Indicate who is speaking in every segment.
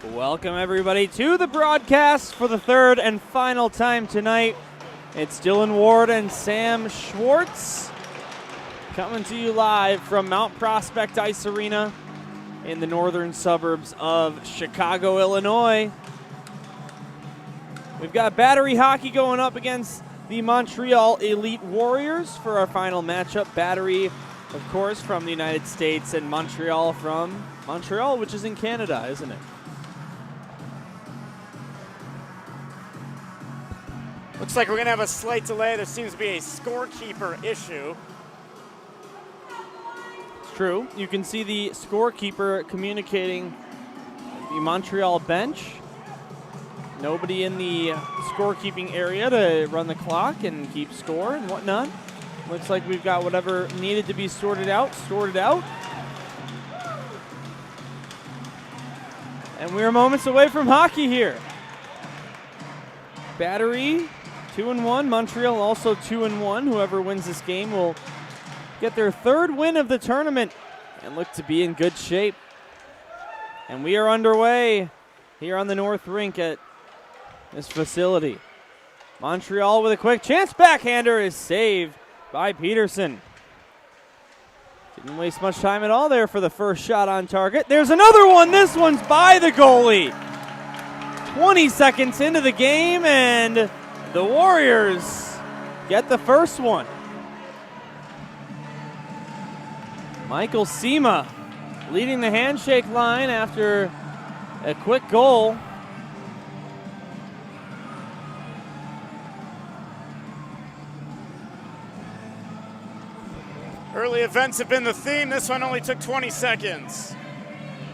Speaker 1: Welcome, everybody, to the broadcast for the third and final time tonight. It's Dylan Ward and Sam Schwartz coming to you live from Mount Prospect Ice Arena in the northern suburbs of Chicago, Illinois. We've got Battery Hockey going up against the Montreal Elite Warriors for our final matchup. Battery, of course, from the United States, and Montreal from Montreal, which is in Canada, isn't it?
Speaker 2: Looks like we're going to have a slight delay. There seems to be a scorekeeper issue.
Speaker 1: It's true. You can see the scorekeeper communicating the Montreal bench. Nobody in the scorekeeping area to run the clock and keep score and whatnot. Looks like we've got whatever needed to be sorted out. And we're moments away from hockey here. Battery 2-1. Montreal also 2-1. Whoever wins this game will get their third win of the tournament and look to be in good shape. And we are underway here on the North Rink at this facility. Montreal with a quick chance. Backhander is saved by Peterson. Didn't waste much time at all there for the first shot on target. There's another one. This one's by the goalie. 20 seconds into the game, and the Warriors get the first one. Michael Sema leading the handshake line after a quick goal.
Speaker 2: Early events have been the theme. This one only took 20 seconds.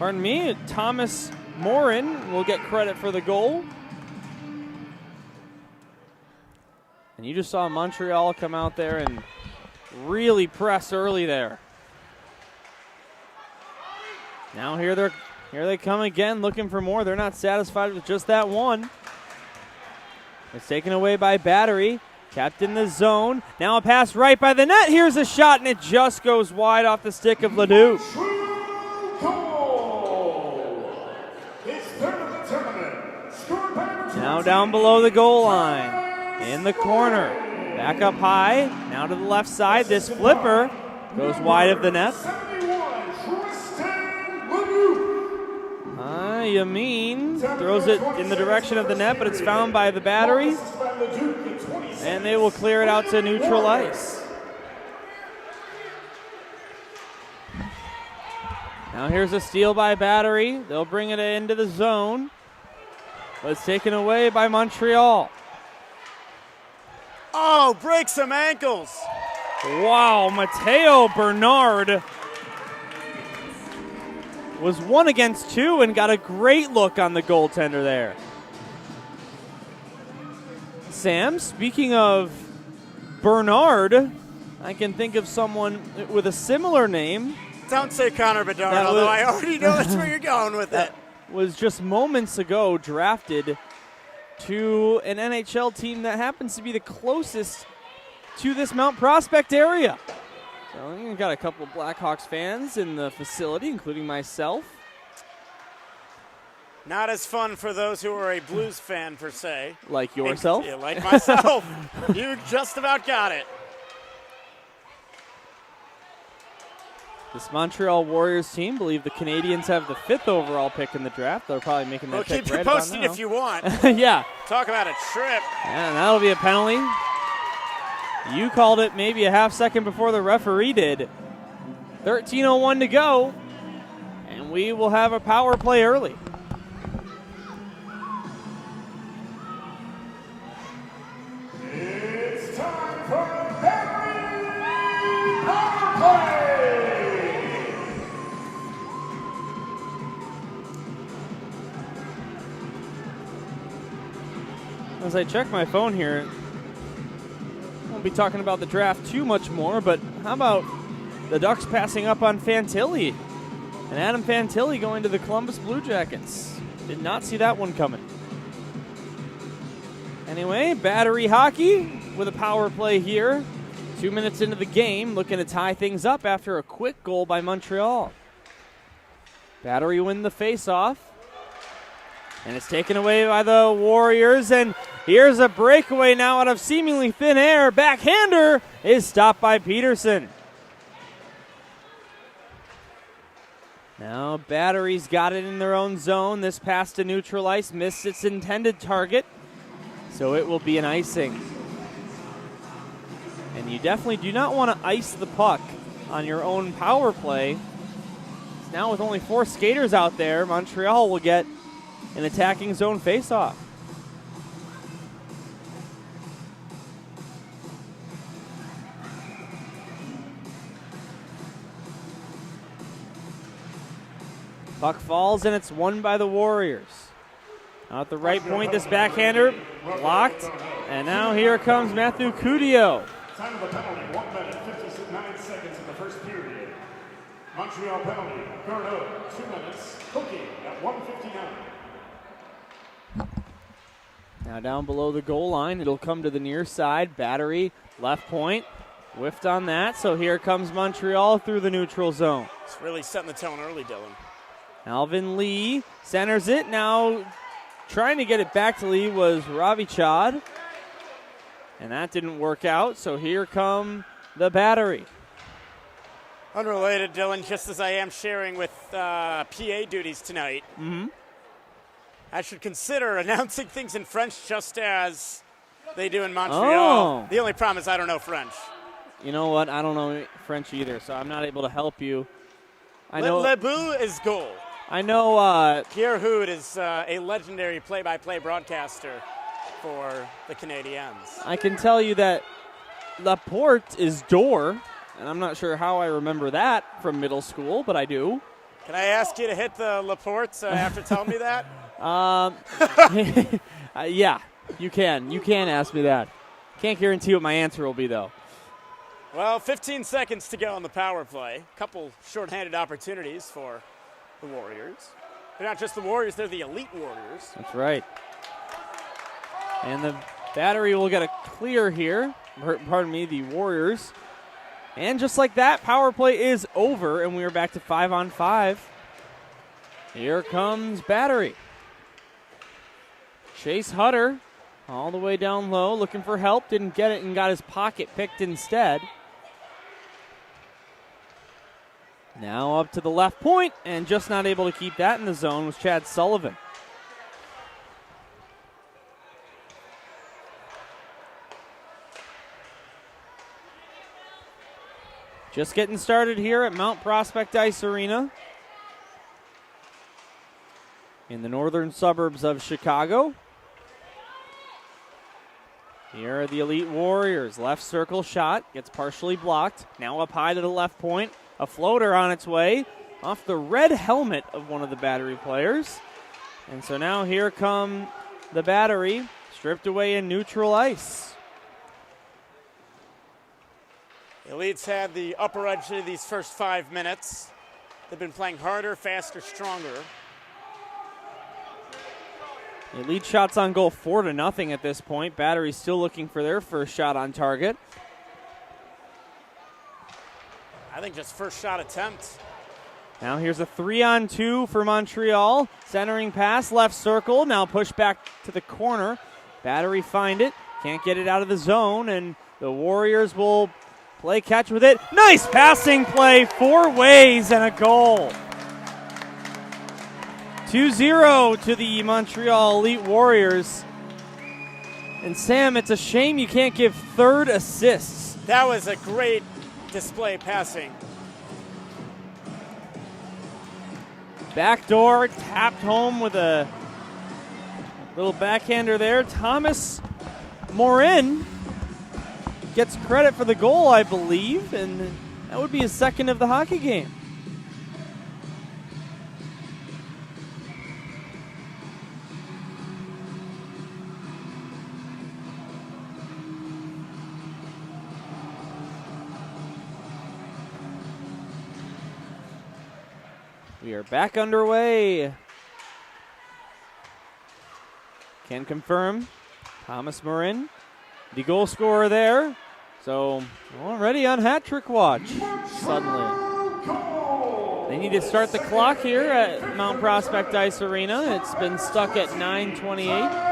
Speaker 1: Pardon me, Thomas Morin will get credit for the goal. And you just saw Montreal come out there and really press early there. Now here they come again, looking for more. They're not satisfied with just that one. It's taken away by Battery. Kept in the zone. Now a pass right by the net. Here's a shot, and it just goes wide off the stick of Ledoux. Now down below the goal line. In the corner. Back up high. Now to the left side. This flipper goes wide of the net. Yamin throws it in the direction of the net, but it's found by the Battery. And they will clear it out to neutral ice. Now here's a steal by Battery. They'll bring it into the zone. But it's taken away by Montreal.
Speaker 2: Oh, break some ankles.
Speaker 1: Wow, Mateo Bernard was 1 against 2 and got a great look on the goaltender there. Sam, speaking of Bernard, I can think of someone with a similar name.
Speaker 2: Don't say Connor Bedard, although I already know that's where you're going with it.
Speaker 1: Was just moments ago drafted to an NHL team that happens to be the closest to this Mount Prospect area. So we've got a couple of Blackhawks fans in the facility, including myself.
Speaker 2: Not as fun for those who are a Blues fan, per se.
Speaker 1: Like yourself?
Speaker 2: Yeah, like myself. You just about got it.
Speaker 1: This Montreal Warriors team believe the Canadians have the 5th overall pick in the draft. They're probably making that pick
Speaker 2: keep
Speaker 1: right
Speaker 2: you posted
Speaker 1: about now.
Speaker 2: if you want.
Speaker 1: Yeah.
Speaker 2: Talk about a trip.
Speaker 1: And that'll be a penalty. You called it maybe a half second before the referee did. 13:01 to go, and we will have a power play early.
Speaker 3: It's time for a Battery Power Play!
Speaker 1: As I check my phone here, won't be talking about the draft too much more, but how about the Ducks passing up on Fantilli? And Adam Fantilli going to the Columbus Blue Jackets. Did not see that one coming. Anyway, Battery Hockey with a power play here. 2 minutes into the game, looking to tie things up after a quick goal by Montreal. Battery win the faceoff. And it's taken away by the Warriors. And here's a breakaway now out of seemingly thin air. Backhander is stopped by Peterson. Now Battery's got it in their own zone. This pass to neutral ice missed its intended target. So it will be an icing. And you definitely do not want to ice the puck on your own power play. Now with only 4 skaters out there, Montreal will get an attacking zone faceoff. Puck falls and it's won by the Warriors. Now at the right point, this backhander blocked. And now here comes Matthew Cudio.
Speaker 3: Time of the penalty, 1 minute, 59 seconds in the first period. Montreal penalty, Garneau, 2 minutes, Cookie at 1:59.
Speaker 1: Now down below the goal line, it'll come to the near side. Battery, left point, whiffed on that. So here comes Montreal through the neutral zone.
Speaker 2: It's really setting the tone early, Dylan.
Speaker 1: Alvin Lee centers it. Now trying to get it back to Lee was Ravi Chad. And that didn't work out, so here come the Battery.
Speaker 2: Unrelated, Dylan, just as I am sharing with PA duties tonight, I should consider announcing things in French just as they do in Montreal.
Speaker 1: Oh.
Speaker 2: The only problem is I don't know French.
Speaker 1: You know what? I don't know French either, so I'm not able to help you.
Speaker 2: Le but is goal.
Speaker 1: I know.
Speaker 2: Pierre Hood is a legendary play-by-play broadcaster for the Canadiens.
Speaker 1: I can tell you that La Porte is door, and I'm not sure how I remember that from middle school, but I do.
Speaker 2: Can I ask you to hit the Laporte after telling me that?
Speaker 1: Yeah, you can. You can ask me that. Can't guarantee what my answer will be, though.
Speaker 2: Well, 15 seconds to go on the power play. Couple shorthanded opportunities for the Warriors. They're not just the Warriors, they're the elite Warriors.
Speaker 1: That's right. And the Battery will get a clear here. Pardon me, the Warriors. And just like that, power play is over, and we are back to 5-on-5. Here comes Battery. Chase Hutter all the way down low, looking for help. Didn't get it and got his pocket picked instead. Now up to the left point, and just not able to keep that in the zone was Chad Sullivan. Just getting started here at Mount Prospect Ice Arena in the northern suburbs of Chicago. Here are the elite Warriors. Left circle shot, gets partially blocked. Now up high to the left point. A floater on its way off the red helmet of one of the Battery players. And so now here come the Battery, stripped away in neutral ice.
Speaker 2: The Elites had the upper edge of these first 5 minutes. They've been playing harder, faster, stronger.
Speaker 1: Elite shots on goal 4-0 at this point. Battery still looking for their first shot on target.
Speaker 2: I think just first shot attempt.
Speaker 1: Now here's a 3-on-2 for Montreal. Centering pass, left circle. Now push back to the corner. Battery find it. Can't get it out of the zone, and the Warriors will play catch with it. Nice passing play, 4 ways and a goal. 2-0 to the Montreal Elite Warriors. And Sam, it's a shame you can't give third assists.
Speaker 2: That was a great display passing.
Speaker 1: Backdoor tapped home with a little backhander there. Thomas Morin gets credit for the goal, I believe, and that would be his second of the hockey game. We are back underway. Can confirm Thomas Morin, the goal scorer there. So already on hat trick watch suddenly. They need to start the clock here at Mount Prospect Ice Arena. It's been stuck at 9:28.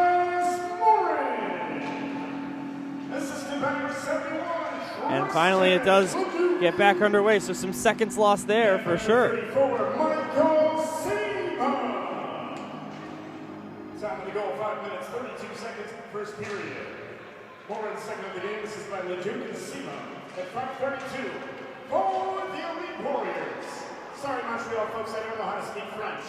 Speaker 1: And finally it does get back underway, so some seconds lost there for sure.
Speaker 3: Time of the goal, 5 minutes, 32 seconds in the first period. Forward second of the game, this is by Leduc and Sima at 5:32. For the Elite Warriors. Sorry, Montreal folks, I don't know how to speak French.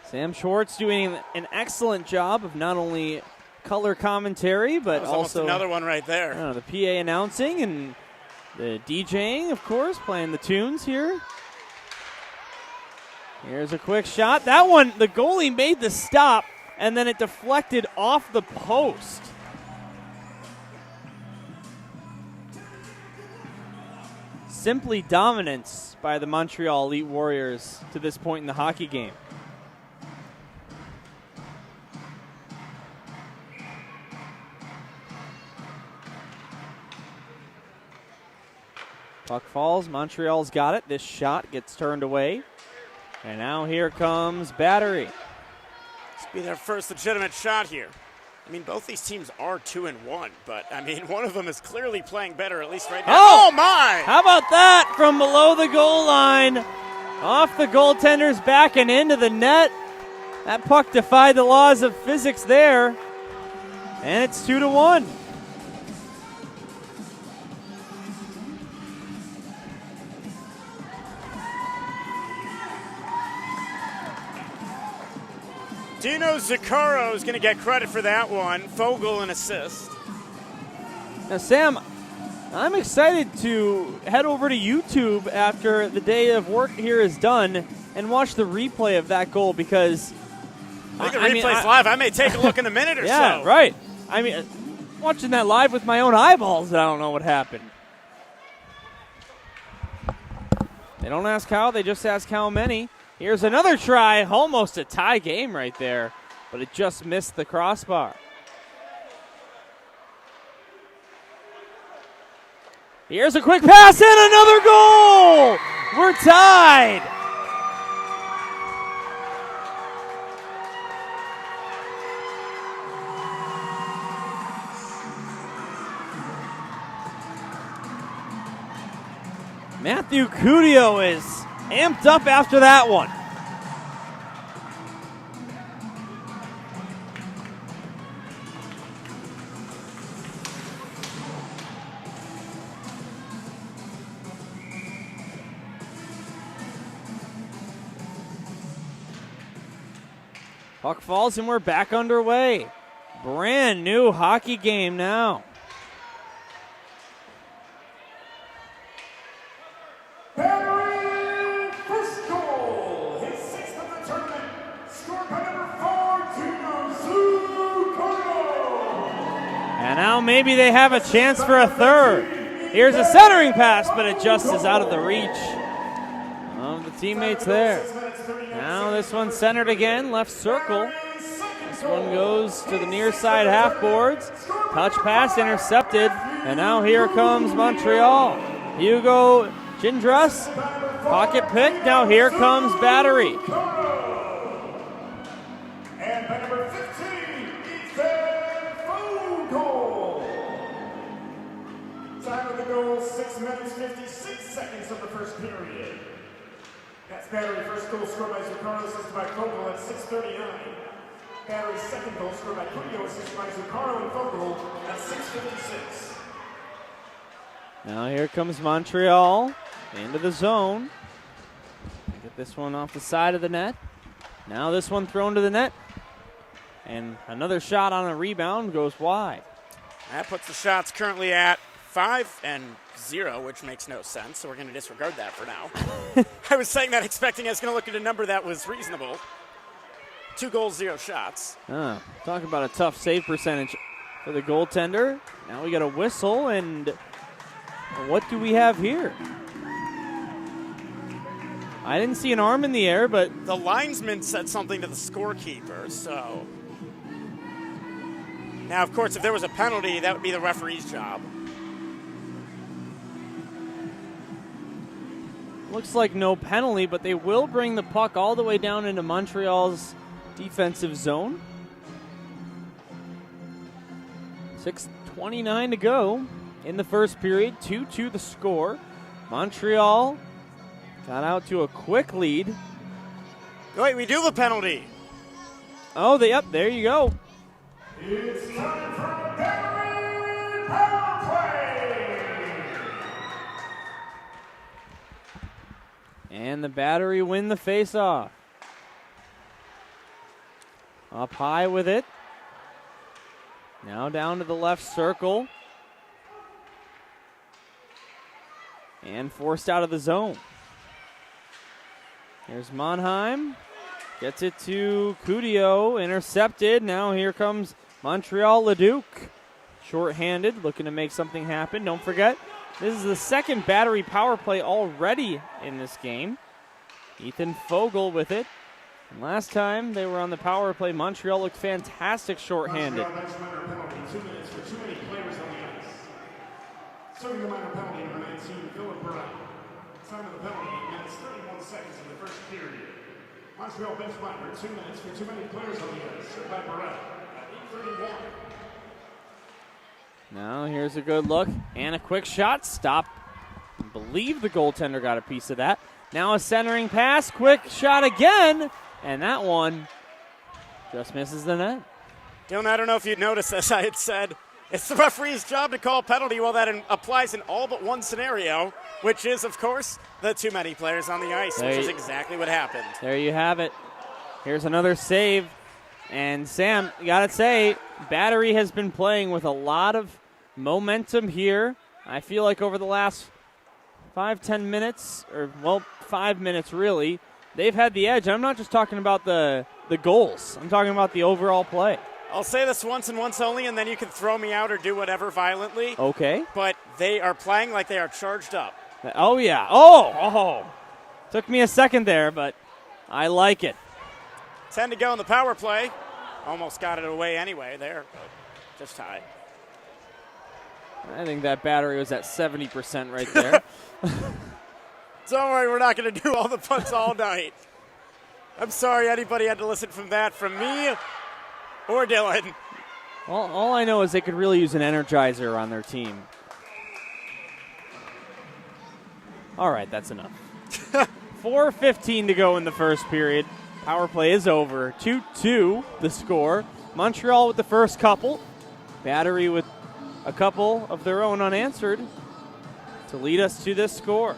Speaker 1: Sam Schwartz doing an excellent job of not only color commentary, but also
Speaker 2: another one right there.
Speaker 1: The PA announcing and the DJing, of course, playing the tunes here. Here's a quick shot. That one, the goalie made the stop, and then it deflected off the post. Simply dominance by the Montreal Elite Warriors to this point in the hockey game. Puck falls. Montreal's got it. This shot gets turned away. And now here comes Battery.
Speaker 2: This will be their first legitimate shot here. I mean, both these teams are 2-1, but I mean, one of them is clearly playing better, at least right now. Oh my!
Speaker 1: How about that from below the goal line? Off the goaltender's back and into the net. That puck defied the laws of physics there. And it's 2-1.
Speaker 2: Dino Zuccaro is going to get credit for that one. Fogle an assist.
Speaker 1: Now, Sam, I'm excited to head over to YouTube after the day of work here is done and watch the replay of that goal because
Speaker 2: I think the replay's live. I may take a look in a minute or so.
Speaker 1: Yeah, right. I mean, watching that live with my own eyeballs, I don't know what happened. They don't ask how, they just ask how many. Here's another try, almost a tie game right there, but it just missed the crossbar. Here's a quick pass and another goal! We're tied! Matthew Cudio is amped up after that one. Puck falls and we're back underway. Brand new hockey game now. And now maybe they have a chance for a third. Here's a centering pass, but it just is out of the reach of the teammates there. Now this one's centered again, left circle. This one goes to the near side half boards. Touch pass intercepted, and now here comes Montreal. Hugo Gindras, pocket pick. Now here comes Battery.
Speaker 3: And by number 15, Fogle. Time of the goal, 6 minutes, 56 seconds of the first period. That's Battery first goal scored by Zuccaro, assisted by Fogle at 6:39. Battery's second goal scored by Cudio, assisted by Zuccaro and Fogle at 6:56.
Speaker 1: Now here comes Montreal into the zone. Get this one off the side of the net. Now this one thrown to the net. And another shot on a rebound goes wide.
Speaker 2: That puts the shots currently at 5-0, which makes no sense, so we're going to disregard that for now. I was saying that expecting I was going to look at a number that was reasonable. 2 goals, 0 shots.
Speaker 1: Talk about a tough save percentage for the goaltender. Now we got a whistle, and what do we have here? I didn't see an arm in the air, but
Speaker 2: the linesman said something to the scorekeeper, so Now, of course, if there was a penalty, that would be the referee's job.
Speaker 1: Looks like no penalty, but they will bring the puck all the way down into Montreal's defensive zone. 6:29 to go in the first period. 2-2 the score. Montreal got out to a quick lead.
Speaker 2: Wait, we do have a penalty.
Speaker 1: Oh, there you go.
Speaker 3: It's time for a battery power play.
Speaker 1: And the Battery win the faceoff. Up high with it. Now down to the left circle. And forced out of the zone. Here's Monheim. Gets it to Cudio. Intercepted. Now here comes Montreal Leduc. Short-handed, looking to make something happen. Don't forget, this is the second Battery power play already in this game. Ethan Fogel with it. And last time they were on the power play, Montreal looked fantastic short-handed.
Speaker 3: Montreal bench minor penalty, 2 minutes for too many players on the ice. Serving the minor penalty, number 19, Philip Brown. Time of the penalty, 8 minutes, 31 seconds in the first period. Montreal bench minor, 2 minutes for too many players on the ice. Served by Barrett at 8:31.
Speaker 1: Now here's a good look and a quick shot. Stop. I believe the goaltender got a piece of that. Now a centering pass. Quick shot again. And that one just misses the net.
Speaker 2: Dylan, I don't know if you'd noticed this. I had said it's the referee's job to call a penalty. Well, that applies in all but one scenario, which is, of course, the too many players on the ice, which is exactly what happened.
Speaker 1: There you have it. Here's another save. And Sam, you got to say, Battery has been playing with a lot of momentum here. I feel like over the last 5-10 minutes, or, well, 5 minutes really, they've had the edge. I'm not just talking about the goals. I'm talking about the overall play.
Speaker 2: I'll say this once and once only, and then you can throw me out or do whatever violently.
Speaker 1: Okay.
Speaker 2: But they are playing like they are charged up.
Speaker 1: Oh, yeah. Oh. Took me a second there, but I like it.
Speaker 2: 10 to go in the power play. Almost got it away anyway there, but just tied.
Speaker 1: I think that Battery was at 70% right there.
Speaker 2: Don't worry, we're not going to do all the punts all night. I'm sorry anybody had to listen from that from me or Dylan.
Speaker 1: All I know is they could really use an energizer on their team. All right, that's enough. 4:15 to go in the first period. Power play is over. 2-2 the score. Montreal with the first couple. Battery with a couple of their own unanswered to lead us to this score.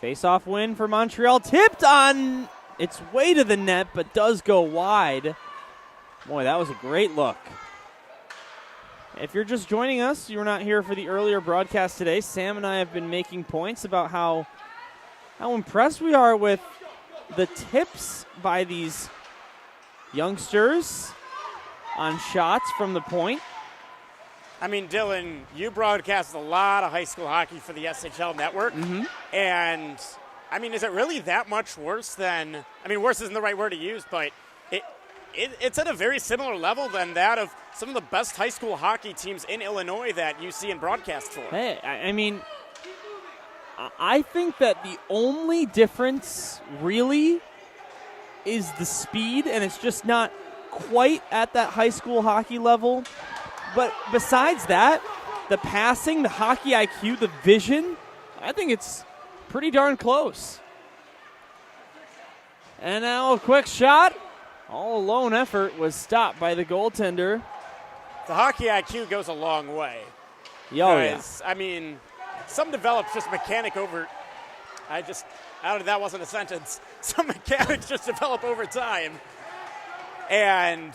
Speaker 1: Face-off win for Montreal. Tipped on its way to the net, but does go wide. Boy, that was a great look. If you're just joining us, you were not here for the earlier broadcast today. Sam and I have been making points about how impressed we are with the tips by these youngsters on shots from the point.
Speaker 2: I mean, Dylan, you broadcast a lot of high school hockey for the SHL network.
Speaker 1: Mm-hmm.
Speaker 2: And, I mean, is it really that much worse than, I mean, worse isn't the right word to use, but it's at a very similar level than that of some of the best high school hockey teams in Illinois that you see in broadcast for.
Speaker 1: Hey, I mean, I think that the only difference really is the speed, and it's just not quite at that high school hockey level. But besides that, the passing, the hockey IQ, the vision, I think it's pretty darn close. And now a quick shot. All alone effort was stopped by the goaltender.
Speaker 2: The hockey IQ goes a long way.
Speaker 1: Oh, yeah.
Speaker 2: I mean, some develops just mechanic over. That wasn't a sentence. Some mechanics just develop over time. And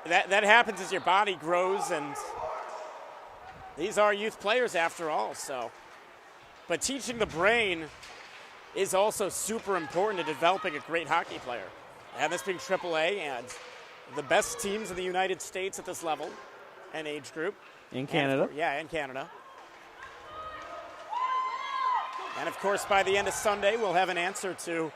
Speaker 2: that happens as your body grows, and these are youth players after all. So, but teaching the brain is also super important to developing a great hockey player. And this being AAA and the best teams in the United States at this level and age group.
Speaker 1: In Canada.
Speaker 2: In Canada. And, of course, by the end of Sunday, we'll have an answer to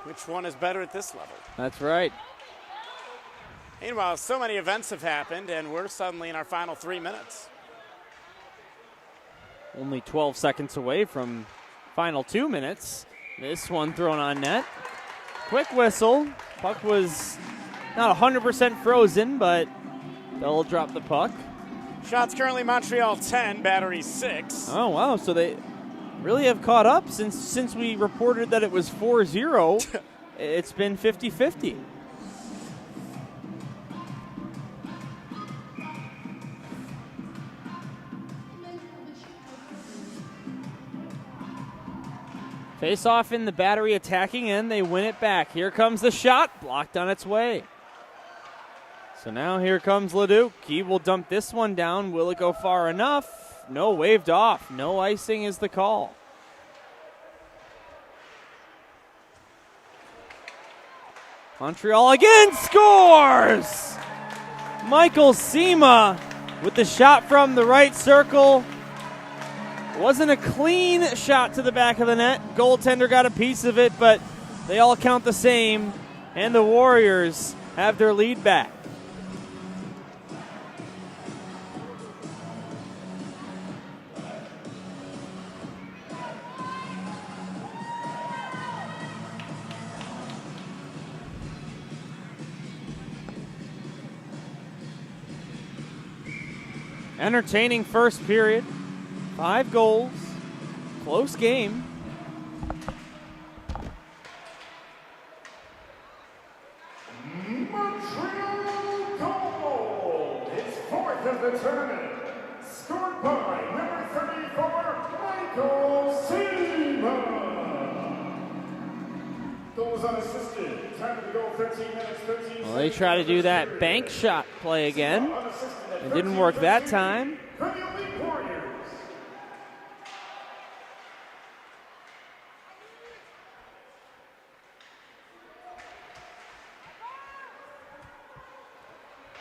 Speaker 2: which one is better at this level.
Speaker 1: That's right.
Speaker 2: Meanwhile, so many events have happened, and we're suddenly in our final 3 minutes.
Speaker 1: Only 12 seconds away from final 2 minutes. This one thrown on net. Quick whistle. Puck was not 100% frozen, but they'll drop the puck.
Speaker 2: Shots currently Montreal 10, Battery 6.
Speaker 1: Oh, wow. So they really have caught up since we reported that it was 4-0. It's been 50-50. Face off in the Battery attacking end. They win it back. Here comes the shot. Blocked on its way. So now here comes Leduc. He will dump this one down. Will it go far enough? No, waved off. No icing is the call. Montreal again scores! Michael Sema with the shot from the right circle. Wasn't a clean shot to the back of the net. Goaltender got a piece of it, but they all count the same, and the Warriors have their lead back. Entertaining first period. 5 goals. Close game.
Speaker 3: Montreal goal! Its 4th of the tournament. Scored by number 34, Michael Sema. Goals unassisted. Time of the goal, 13 minutes, 13 seconds.
Speaker 1: Well, they try to do that bank shot play again. It didn't work that time.
Speaker 3: For the Elite Warriors.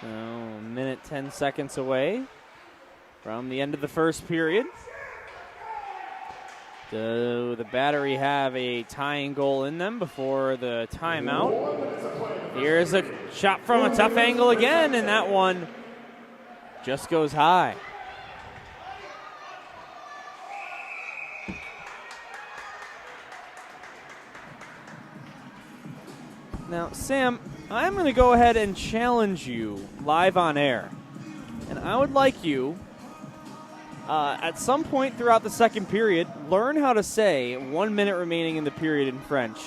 Speaker 1: Oh, minute 10 seconds away from the end of the first period. Do the Battery have a tying goal in them before the timeout? Here's a shot from a tough angle again, and that one just goes high. Now, Sam, I'm going to go ahead and challenge you live on air. And I would like you, at some point throughout the second period, learn how to say 1 minute remaining in the period in French.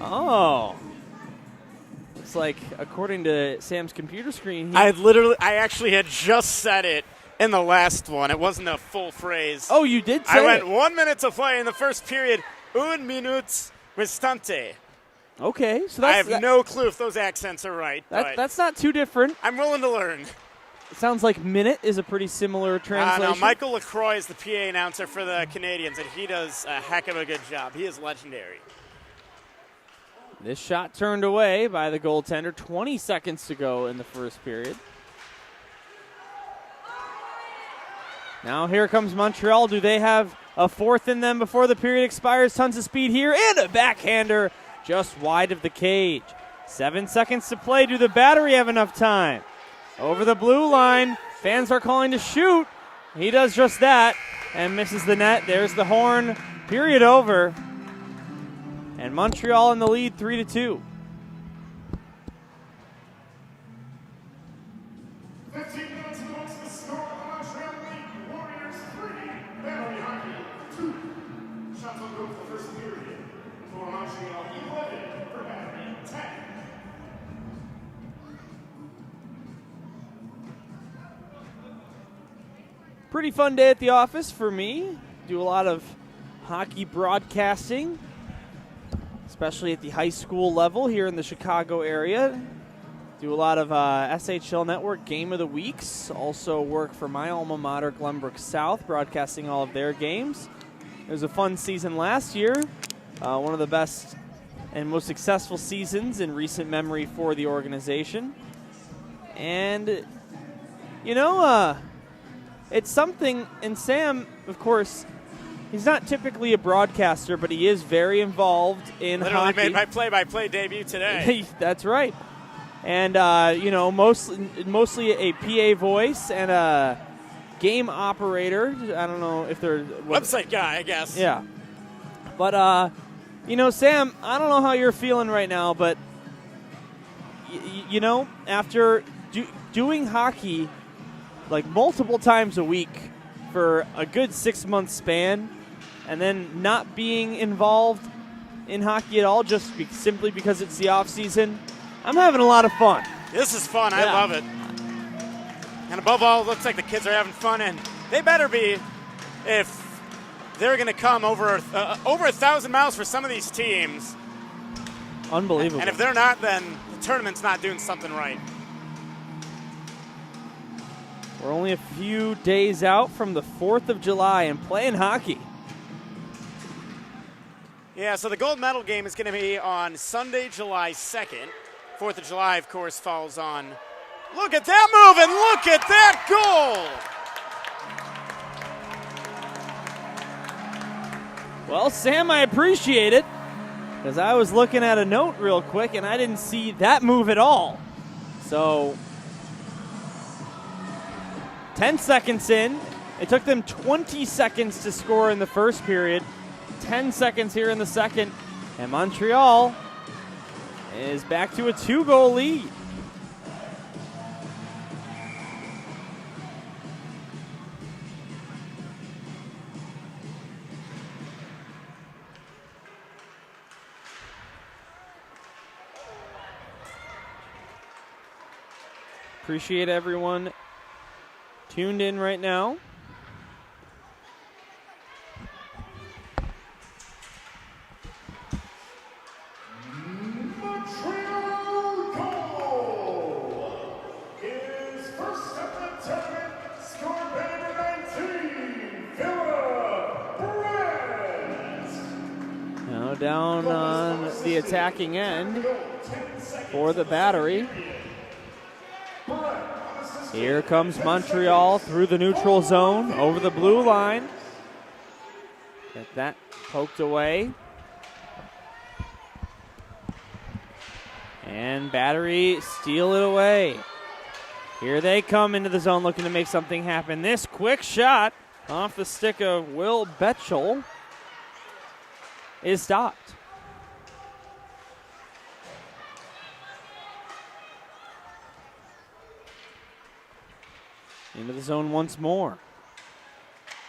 Speaker 1: Oh. Looks like, according to Sam's computer screen,
Speaker 2: I actually had just said it in the last one. It wasn't a full phrase.
Speaker 1: Oh, you did say
Speaker 2: I went
Speaker 1: it.
Speaker 2: 1 minute to play in the first period. 1 minute restante.
Speaker 1: Okay, so
Speaker 2: I have no clue if those accents are right. But
Speaker 1: that's not too different.
Speaker 2: I'm willing to learn.
Speaker 1: It sounds like minute is a pretty similar translation.
Speaker 2: No, Michael LaCroix is the PA announcer for the Canadians, and he does a heck of a good job. He is legendary.
Speaker 1: This shot turned away by the goaltender. 20 seconds to go in the first period. Now here comes Montreal. Do they have a 4th in them before the period expires? Tons of speed here, and a backhander just wide of the cage. 7 seconds to play. Do the Battery have enough time? Over the blue line. Fans are calling to shoot. He does just that and misses the net. There's the horn. Period over. And Montreal in the lead 3-2.
Speaker 3: 15 minutes amongst the score of the Montreal Elite Warriors 3, Battery Hockey 2. Shots on goal for the first period. For Montreal 11, for Battery 10.
Speaker 1: Pretty fun day at the office for me. Do a lot of hockey broadcasting, especially at the high school level here in the Chicago area. Do a lot of SHL Network Game of the Weeks. Also work for my alma mater, Glenbrook South, broadcasting all of their games. It was a fun season last year. One of the best and most successful seasons in recent memory for the organization. And You know, it's something, and Sam, of course, he's not typically a broadcaster, but he is very involved in
Speaker 2: Literally
Speaker 1: hockey.
Speaker 2: made my play-by-play debut today.
Speaker 1: That's right. And, mostly a PA voice and a game operator. I don't know if they're...
Speaker 2: Website guy, I guess.
Speaker 1: Yeah. But, Sam, I don't know how you're feeling right now, but, after doing hockey like multiple times a week for a good 6-month span and then not being involved in hockey at all just simply because it's the off season, I'm having a lot of fun.
Speaker 2: This is fun.
Speaker 1: Yeah.
Speaker 2: I love it. And above all, it looks like the kids are having fun, and they better be if they're going to come over 1,000 miles for some of these teams.
Speaker 1: Unbelievable.
Speaker 2: And if they're not, then the tournament's not doing something right.
Speaker 1: We're only a few days out from the 4th of July and playing hockey.
Speaker 2: Yeah, so the gold medal game is going to be on Sunday, July 2nd. 4th of July, of course, falls on. Look at that move and look at that goal!
Speaker 1: Well, Sam, I appreciate it because I was looking at a note real quick and I didn't see that move at all. So 10 seconds in. It took them 20 seconds to score in the first period, 10 seconds here in the second, and Montreal is back to a 2-goal lead. Appreciate everyone tuned in right now.
Speaker 3: Montreal goal is first up the tournament, scored by number 19, Philip Brent.
Speaker 1: Now down on the attacking end for the Battery. Here comes Montreal through the neutral zone, over the blue line. Get that poked away. And Battery steal it away. Here they come into the zone looking to make something happen. This quick shot off the stick of Will Betchel is stopped. Into the zone once more.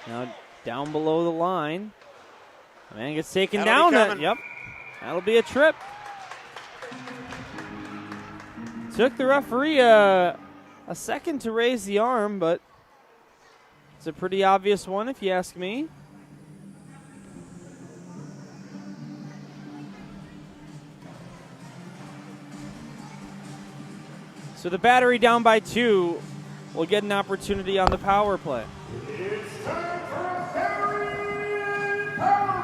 Speaker 1: Now down below the line. The man gets taken
Speaker 2: That'll
Speaker 1: down. Yep. That'll be a trip. Took the referee a second to raise the arm, but it's a pretty obvious one if you ask me. So the Battery down by 2 will get an opportunity on the power play.
Speaker 3: It's time for a Battery power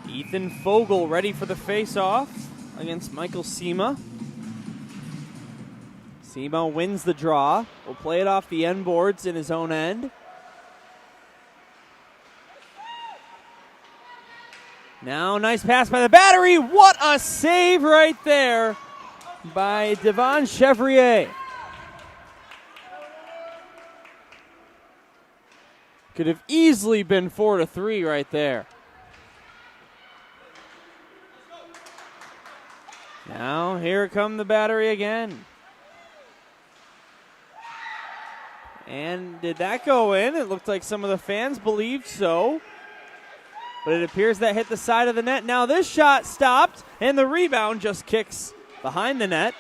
Speaker 3: play.
Speaker 1: Ethan Fogel ready for the face-off against Michael Sema. Sema wins the draw. Will play it off the end boards in his own end. Now, nice pass by the Battery. What a save right there by Devon Chevrier. Could have easily been 4-3 right there. Now, here come the Battery again. And did that go in? It looked like some of the fans believed so. But it appears that hit the side of the net. Now this shot stopped, and the rebound just kicks behind the net.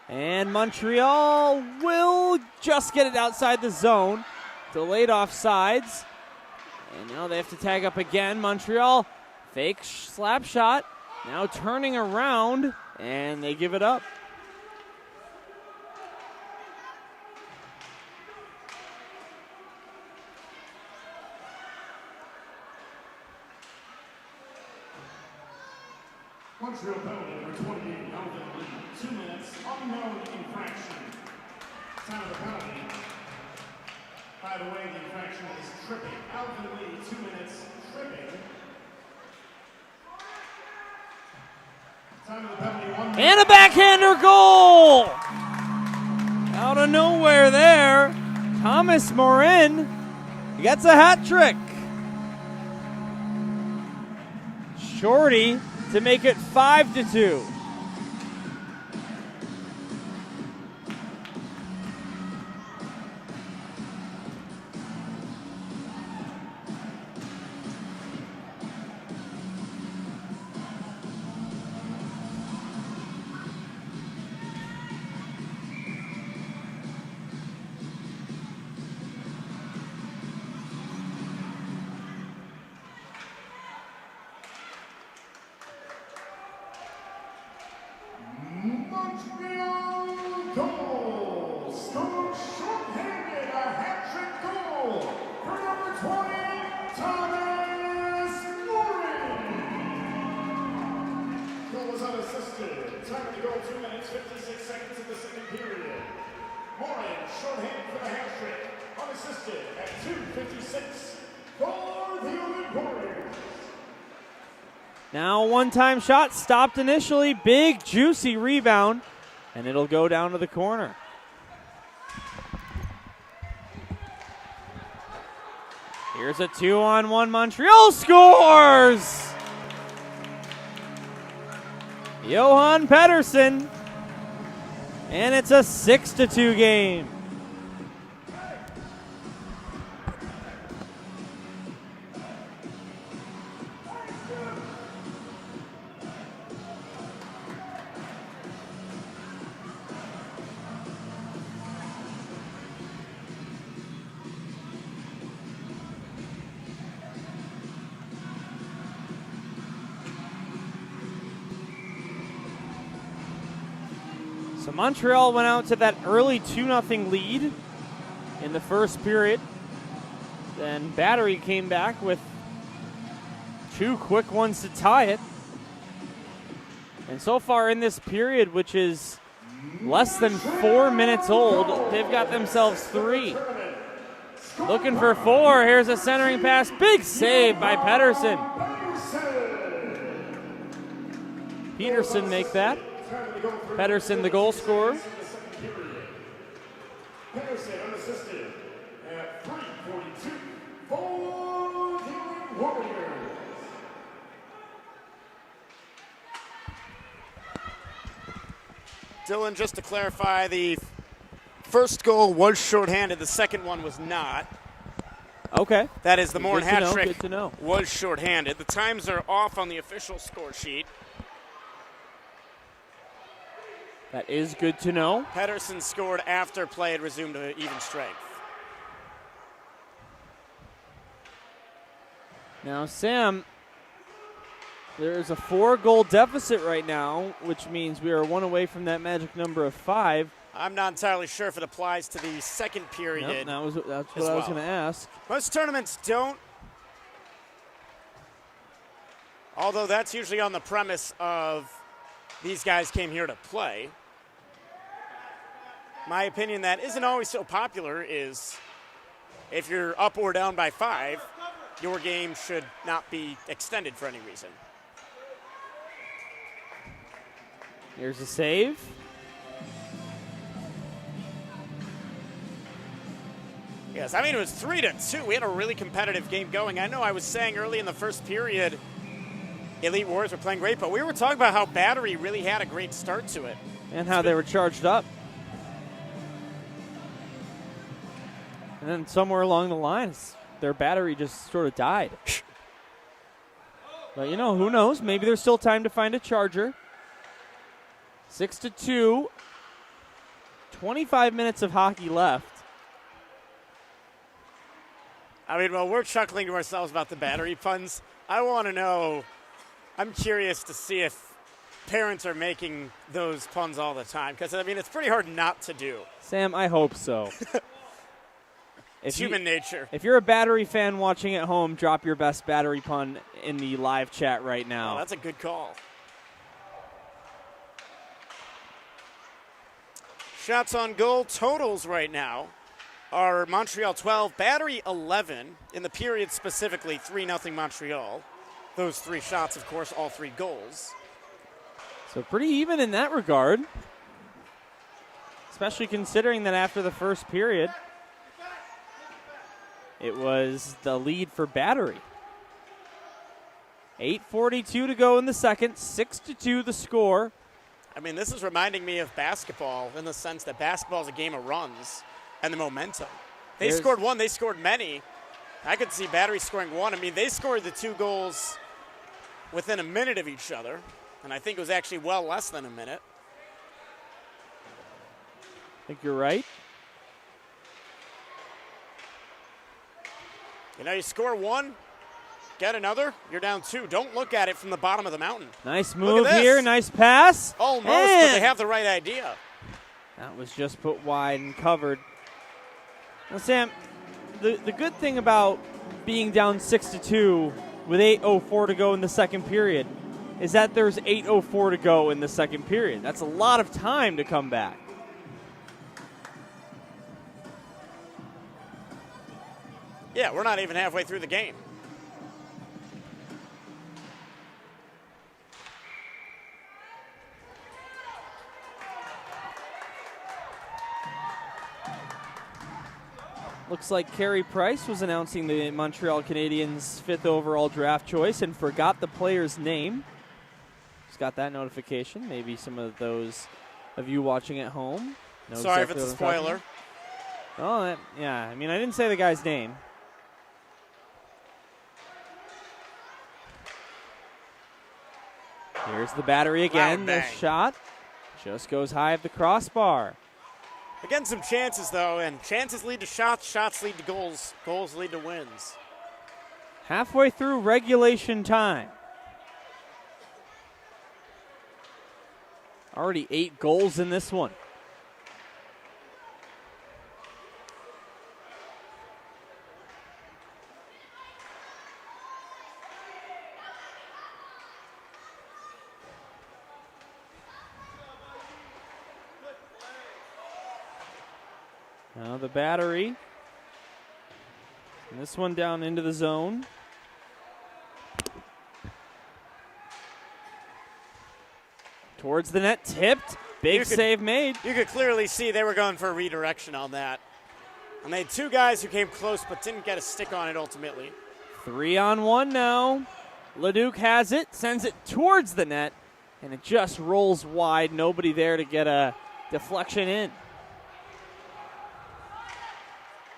Speaker 1: And Montreal will just get it outside the zone. Delayed offsides. And now they have to tag up again. Montreal, fake slap shot. Now turning around, and they give it up.
Speaker 3: Montreal penalty number 28, Alvin Lee, 2 minutes, unknown infraction. Time of the penalty. By the way, the infraction is tripping. Alvin Lee, 2 minutes, tripping. Time of the penalty, 1 minute.
Speaker 1: And a backhander goal! Out of nowhere there, Thomas Morin gets a hat trick. Shorty to make it 5-2.
Speaker 3: Montreal goal! Scored short-handed, a hat-trick goal for number 20, Thomas Morin. Goal was unassisted. Time of the goal, 2 minutes, 56 seconds of the second period. Morin, short-handed for the hat-trick, unassisted at 2:56 for the Olympic Warriors.
Speaker 1: Now a one-time shot stopped initially. Big, juicy rebound. And it'll go down to the corner. Here's a 2-on-1. Montreal scores! Johan Pettersson. And it's a 6-2 game. So Montreal went out to that early 2-0 lead in the first period. Then Battery came back with 2 quick ones to tie it. And so far in this period, which is less than 4 minutes old, they've got themselves 3. Looking for 4. Here's a centering pass. Big save by Pettersson. Peterson make that. Pettersson, the goal scorer.
Speaker 3: Pettersson unassisted at 3:42 for the Warriors.
Speaker 2: Dylan, just to clarify, the first goal was shorthanded. The second one was not.
Speaker 1: Okay.
Speaker 2: That is, the Morin hat trick
Speaker 1: Good to know.
Speaker 2: was shorthanded. The times are off on the official score sheet.
Speaker 1: That is good to know.
Speaker 2: Pettersson scored after play had resumed to even strength.
Speaker 1: Now, Sam, there's a 4-goal deficit right now, which means we are 1 away from that magic number of 5.
Speaker 2: I'm not entirely sure if it applies to the second period.
Speaker 1: Nope, that's what
Speaker 2: as
Speaker 1: I was
Speaker 2: well.
Speaker 1: going to ask.
Speaker 2: Most tournaments don't, although that's usually on the premise of these guys came here to play. My opinion that isn't always so popular is if you're up or down by 5, your game should not be extended for any reason.
Speaker 1: Here's a save.
Speaker 2: Yes, I mean, it was 3-2. We had a really competitive game going. I know I was saying early in the first period, Elite Warriors were playing great, but we were talking about how Battery really had a great start to it.
Speaker 1: And how they were charged up. And then somewhere along the lines, their battery just sort of died. But, you know, who knows? Maybe there's still time to find a charger. 6-2. 25 minutes of hockey left.
Speaker 2: I mean, while we're chuckling to ourselves about the battery puns, I want to know, I'm curious to see if parents are making those puns all the time. Because, I mean, it's pretty hard not to do.
Speaker 1: Sam, I hope so.
Speaker 2: It's human nature.
Speaker 1: If you're a battery fan watching at home, drop your best battery pun in the live chat right now.
Speaker 2: Oh, that's a good call. Shots on goal totals right now are Montreal 12, Battery 11. In the period specifically, 3-0 Montreal. Those 3 shots, of course, all 3 goals.
Speaker 1: So pretty even in that regard, especially considering that after the first period, it was the lead for Battery. 8:42 to go in the second, 6-2 the score.
Speaker 2: I mean, this is reminding me of basketball in the sense that basketball is a game of runs and the momentum. They scored 1, they scored many. I could see Battery scoring 1. I mean, they scored the 2 goals within a minute of each other, and I think it was actually well less than a minute.
Speaker 1: I think you're right.
Speaker 2: You know, you score 1, get another, you're down 2. Don't look at it from the bottom of the mountain.
Speaker 1: Nice move here, nice pass.
Speaker 2: Almost, but they have the right idea.
Speaker 1: That was just put wide and covered. Now, Sam, the good thing about being down 6-2 with 8:04 to go in the second period is that there's 8:04 to go in the second period. That's a lot of time to come back.
Speaker 2: Yeah, we're not even halfway through the game.
Speaker 1: Looks like Carey Price was announcing the Montreal Canadiens' 5th overall draft choice and forgot the player's name. Just got that notification. Maybe some of those of you watching at home know
Speaker 2: Sorry
Speaker 1: exactly
Speaker 2: if it's a
Speaker 1: what I'm talking
Speaker 2: spoiler.
Speaker 1: about. Oh, yeah. I mean, I didn't say the guy's name. Here's the Battery again. The shot just goes high at the crossbar.
Speaker 2: Again, some chances, though, and chances lead to shots, shots lead to goals, goals lead to wins.
Speaker 1: Halfway through regulation time. Already 8 goals in this one. Now the Battery. And this one down into the zone. Towards the net, tipped. Big save made.
Speaker 2: You could clearly see they were going for a redirection on that. And they had 2 guys who came close but didn't get a stick on it ultimately.
Speaker 1: 3-on-1 now. Leduc has it, sends it towards the net, and it just rolls wide. Nobody there to get a deflection in.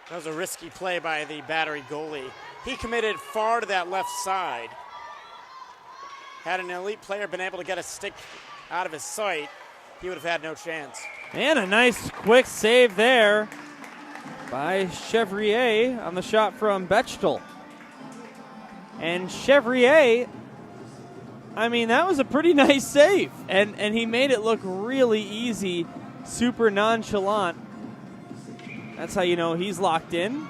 Speaker 2: That was a risky play by the Battery goalie. He committed far to that left side. Had an elite player been able to get a stick out of his sight, he would have had no chance.
Speaker 1: And a nice quick save there by Chevrier on the shot from Bechtel. And Chevrier, I mean, that was a pretty nice save. And he made it look really easy, super nonchalant. That's how you know he's locked in.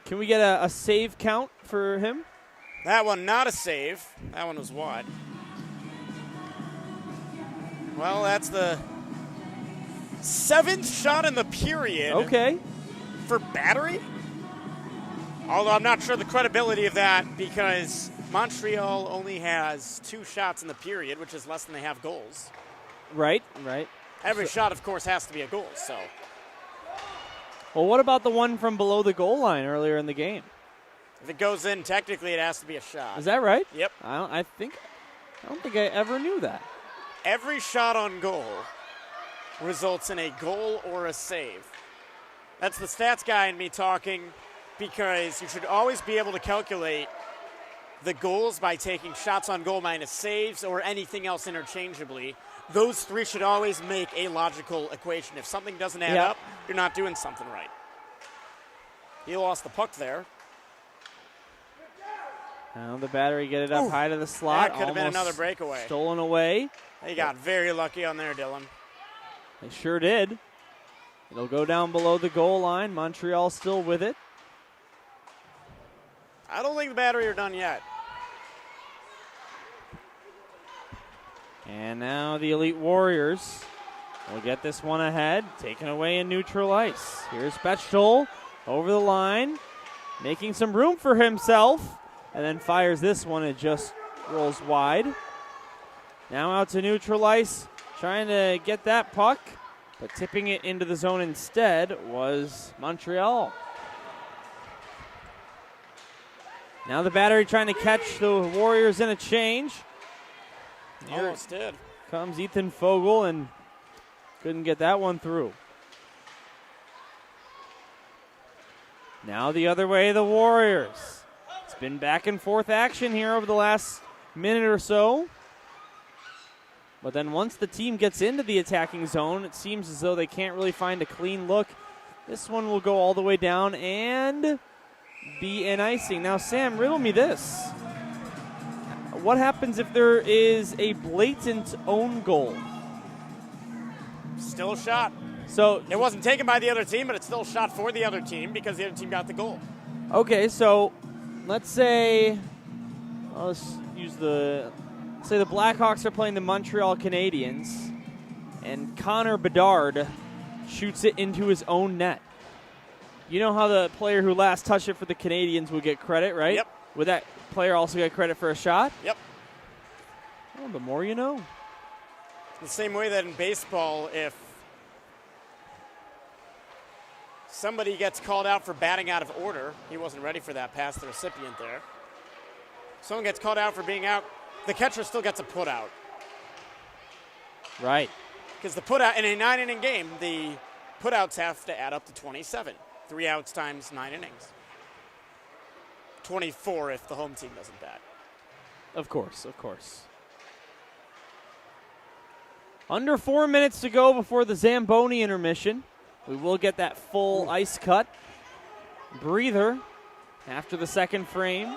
Speaker 1: Can we get a save count for him?
Speaker 2: That one not a save. That one was wide. Well, that's the 7th shot in the period.
Speaker 1: Okay.
Speaker 2: For Battery? Although I'm not sure the credibility of that because Montreal only has 2 shots in the period, which is less than they have goals.
Speaker 1: Right.
Speaker 2: Every shot, of course, has to be a goal, so.
Speaker 1: Well, what about the one from below the goal line earlier in the game?
Speaker 2: If it goes in, technically it has to be a shot.
Speaker 1: Is that right?
Speaker 2: Yep.
Speaker 1: I don't think I ever knew that.
Speaker 2: Every shot on goal results in a goal or a save. That's the stats guy in me talking because you should always be able to calculate the goals by taking shots on goal minus saves or anything else interchangeably. Those 3 should always make a logical equation. If something doesn't add up, you're not doing something right. He lost the puck there.
Speaker 1: Now the Battery get it up high to the slot.
Speaker 2: That could have been another breakaway.
Speaker 1: Stolen away.
Speaker 2: They got very lucky on there, Dylan.
Speaker 1: They sure did. It'll go down below the goal line. Montreal still with it.
Speaker 2: I don't think the Battery are done yet.
Speaker 1: And now the Elite Warriors will get this one ahead, taken away in neutral ice. Here's Bechtel over the line, making some room for himself, and then fires this one. It just rolls wide. Now out to neutral ice, trying to get that puck, but tipping it into the zone instead was Montreal. Now the Battery trying to catch the Warriors in a change. Here
Speaker 2: Almost did.
Speaker 1: comes Ethan Fogel and couldn't get that one through. Now the other way, the Warriors. It's been back and forth action here over the last minute or so. But then once the team gets into the attacking zone, it seems as though they can't really find a clean look. This one will go all the way down and be an icing. Now, Sam, riddle me this. What happens if there is a blatant own goal?
Speaker 2: Still a shot.
Speaker 1: So
Speaker 2: It wasn't taken by the other team, but it's still a shot for the other team because the other team got the goal.
Speaker 1: okay, so let's say, let's use the Blackhawks are playing the Montreal Canadiens, and Connor Bedard shoots it into his own net. You know how the player who last touched it for the Canadiens would get credit, right?
Speaker 2: Yep.
Speaker 1: Would that player also get credit for a shot?
Speaker 2: Yep.
Speaker 1: Well, the more you know.
Speaker 2: The same way that in baseball, if somebody gets called out for batting out of order, he wasn't ready for that past the recipient there. Someone gets called out for being out, the catcher still gets a put out.
Speaker 1: Right.
Speaker 2: Because the put out in a 9-inning game, the putouts have to add up to 27. 3 outs times 9 innings. 24 if the home team doesn't bat.
Speaker 1: Of course, of course. Under 4 minutes to go before the Zamboni intermission. We will get that full ice cut breather after the second frame.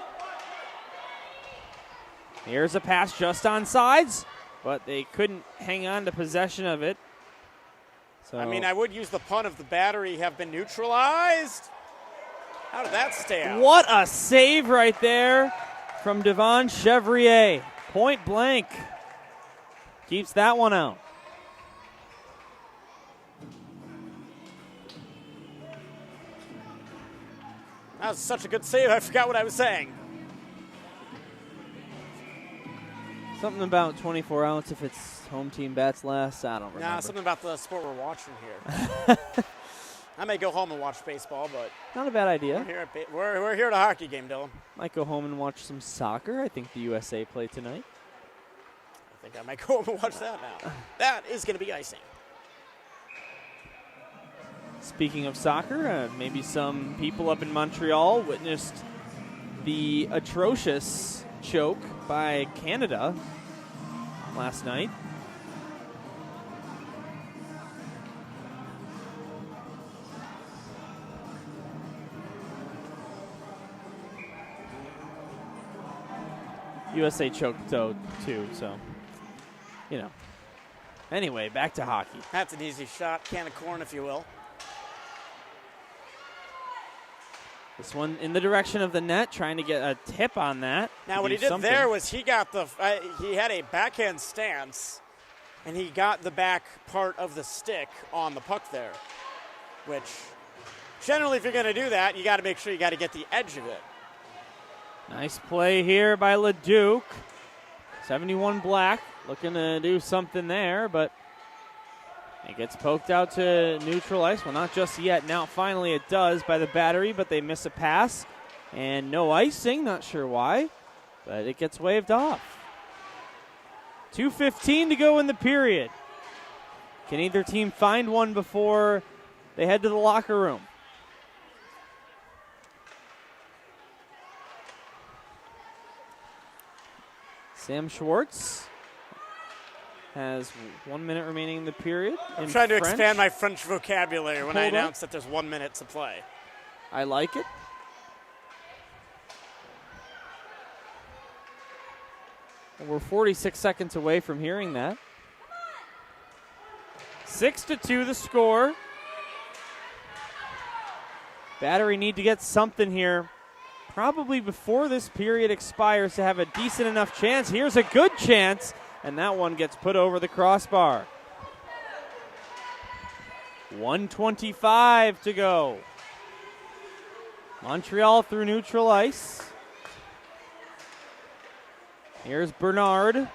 Speaker 1: Here's a pass just on sides, but they couldn't hang on to possession of it. So
Speaker 2: I mean, I would use the pun of the Battery have been neutralized. How did that stay out?
Speaker 1: what a save right there from Devon Chevrier. Point blank. Keeps that one out.
Speaker 2: That was such a good save, I forgot what I was saying.
Speaker 1: Something about 24 ounce if it's home team bats last. I don't remember.
Speaker 2: Nah, something about the sport we're watching here. I may go home and watch baseball, but
Speaker 1: Not a bad
Speaker 2: we're
Speaker 1: idea.
Speaker 2: here at, we're here at a hockey game, Dylan.
Speaker 1: Might go home and watch some soccer. I think the USA play tonight.
Speaker 2: I think I might go home and watch that now. That is going to be icing.
Speaker 1: Speaking of soccer, maybe some people up in Montreal witnessed the atrocious choke by Canada last night. USA choked though too, so you know. Anyway, back to hockey.
Speaker 2: That's an easy shot, can of corn, if you will.
Speaker 1: This one in the direction of the net, trying to get a tip on that.
Speaker 2: Now, what he did there was he got the he had a backhand stance, and he got the back part of the stick on the puck there, which generally, if you're going to do that, you got to make sure you got to get the edge of it.
Speaker 1: Nice play here by LeDuc. 71 Black looking to do something there, but it gets poked out to neutral ice. Well, not just yet. Now finally it does by the Battery, but they miss a pass. And no icing, not sure why, but it gets waved off. 2:15 to go in the period. Can either team find one before they head to the locker room? Sam Schwartz has 1 minute remaining in the period.
Speaker 2: I'm trying to expand my French vocabulary when I
Speaker 1: Hold on.
Speaker 2: announce that there's 1 minute to play.
Speaker 1: I like it. Well, we're 46 seconds away from hearing that. 6-2 the score. Battery need to get something here, probably before this period expires, to have a decent enough chance. Here's a good chance and that one gets put over the crossbar. 1:25 to go. Montreal through neutral ice. Here's Bernard.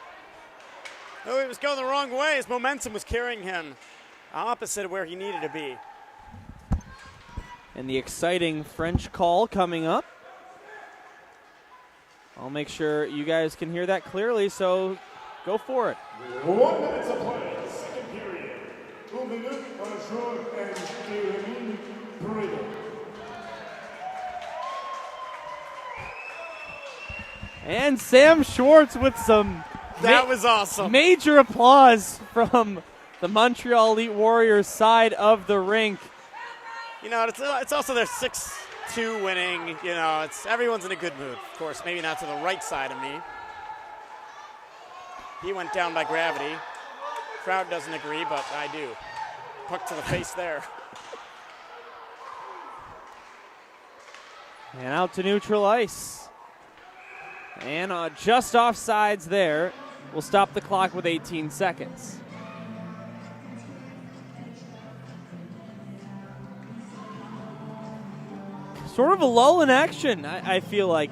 Speaker 2: Oh, he was going the wrong way. His momentum was carrying him opposite of where he needed to be.
Speaker 1: And the exciting French call coming up. I'll make sure you guys can hear that clearly, so go for it.
Speaker 3: 1 minute to play, second period. 1 minute à jouer and Jeremy Bridle.
Speaker 1: And Sam Schwartz with some
Speaker 2: That was awesome.
Speaker 1: major applause from the Montreal Elite Warriors side of the rink.
Speaker 2: You know, it's also their 6-2 winning. You know, everyone's in a good mood. Of course, maybe not to the right side of me. He went down by gravity. Crowd doesn't agree, but I do. Puck to the face there.
Speaker 1: And out to neutral ice. And just offsides there. We'll stop the clock with 18 seconds. Sort of a lull in action, I feel like.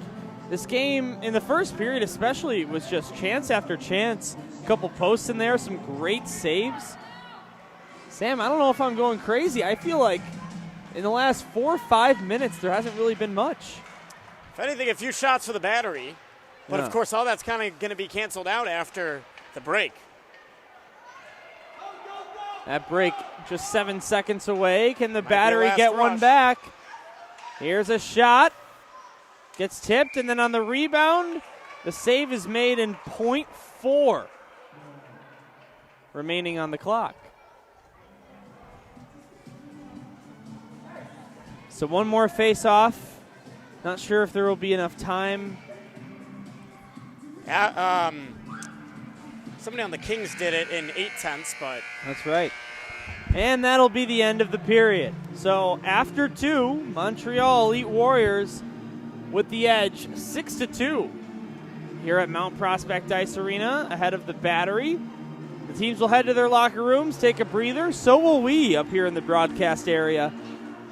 Speaker 1: This game, in the first period especially, was just chance after chance. A couple posts in there, some great saves. Sam, I don't know if I'm going crazy. I feel like in the last 4 or 5 minutes, there hasn't really been much.
Speaker 2: If anything, a few shots for the battery. But,
Speaker 1: Yeah.
Speaker 2: of course, all that's kind of going to be canceled out after the break.
Speaker 1: That break just 7 seconds away. Can the
Speaker 2: be a
Speaker 1: battery
Speaker 2: last
Speaker 1: get one
Speaker 2: rush.
Speaker 1: back? Here's a shot. Gets tipped, and then on the rebound, the save is made in .4 remaining on the clock. So one more face-off. Not sure if there will be enough time.
Speaker 2: Somebody on the Kings did it in 8/10, but
Speaker 1: That's right. And that'll be the end of the period. So after 2, Montreal Elite Warriors with the edge 6-2 here at Mount Prospect Ice Arena ahead of the Battery. The teams will head to their locker rooms, take a breather. So will we up here in the broadcast area.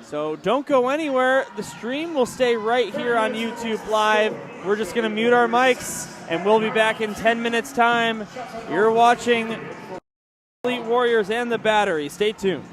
Speaker 1: So don't go anywhere. The stream will stay right here on YouTube Live. We're just going to mute our mics, and we'll be back in 10 minutes' time. You're watching Elite Warriors and the Battery. Stay tuned.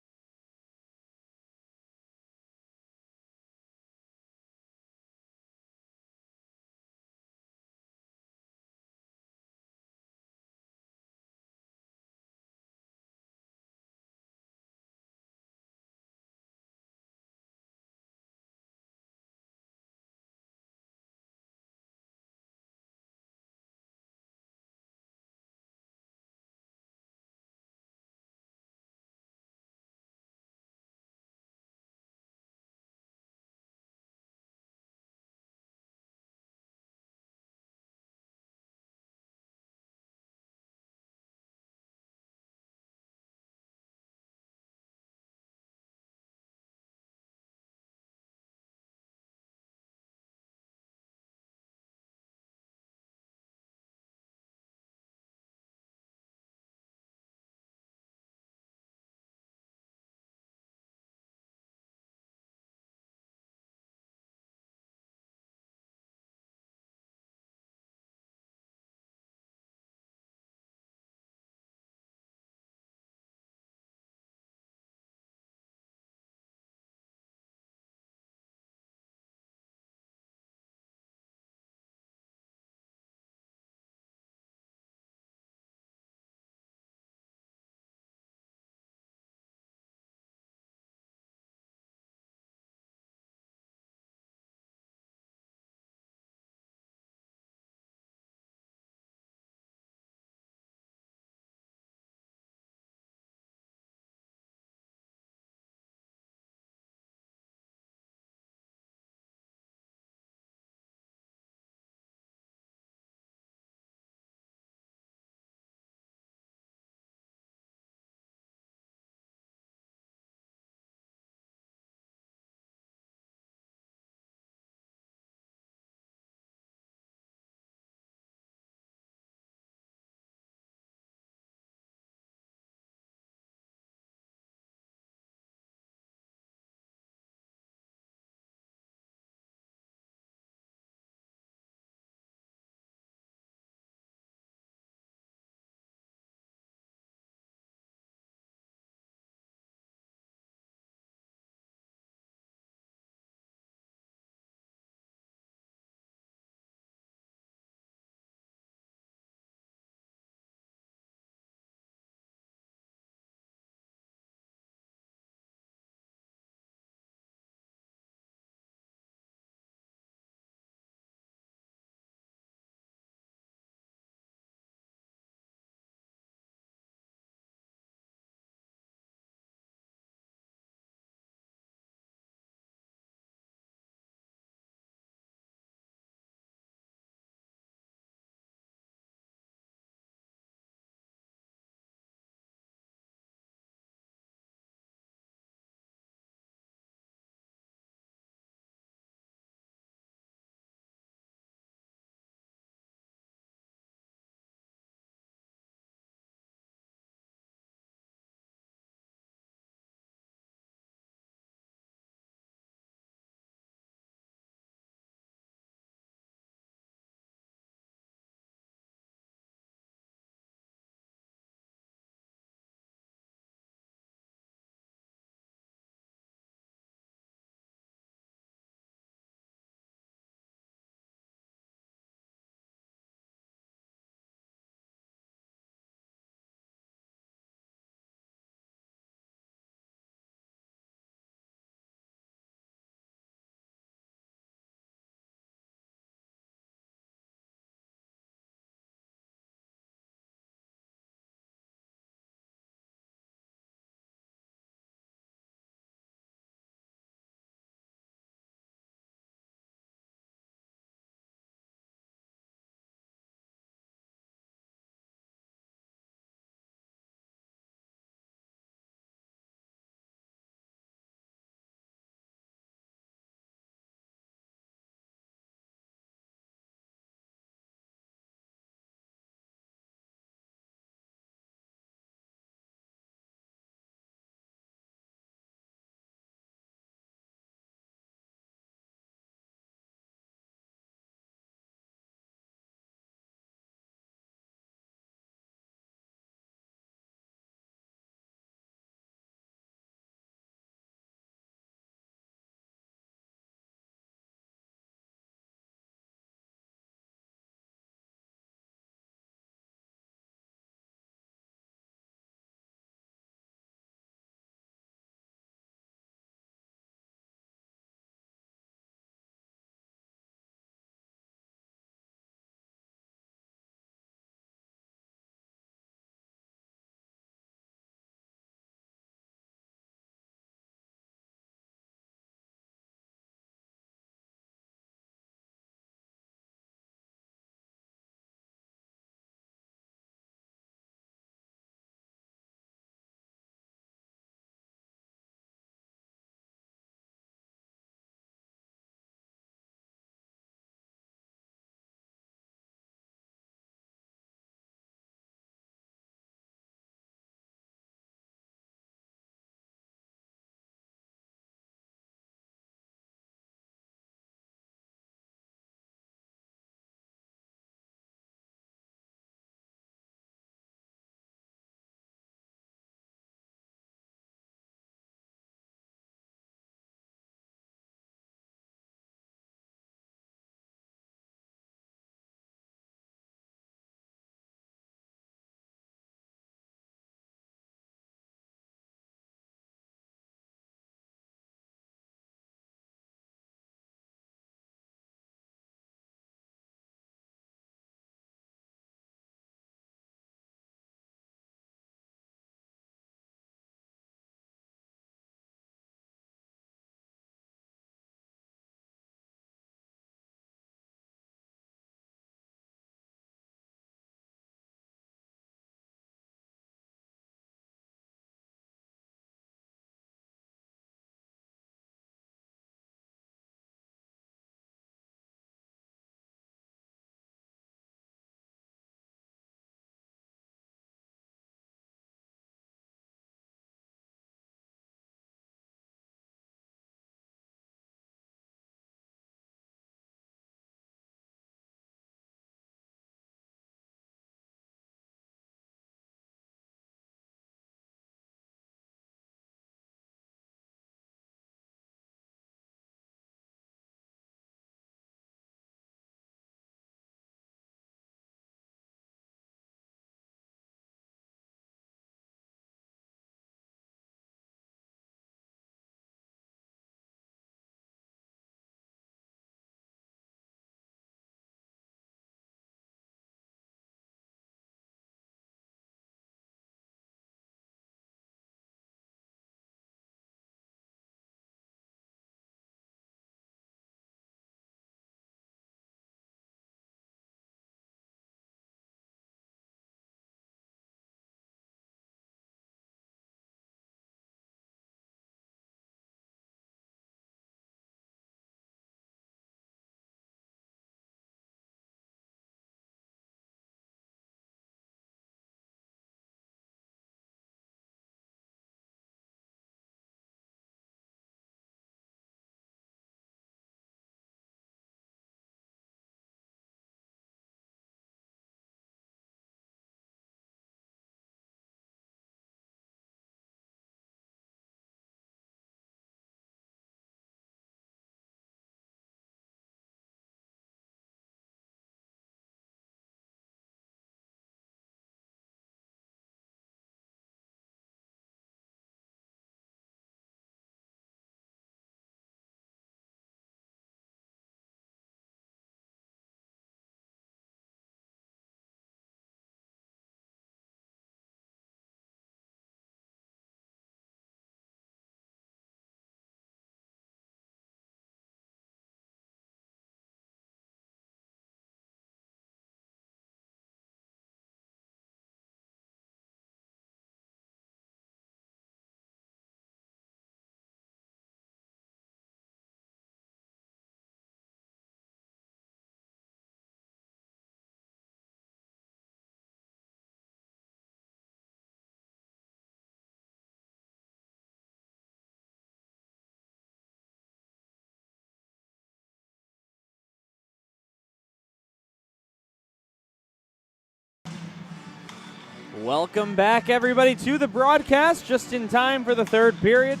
Speaker 1: Welcome back, everybody, to the broadcast, just in time for the third period.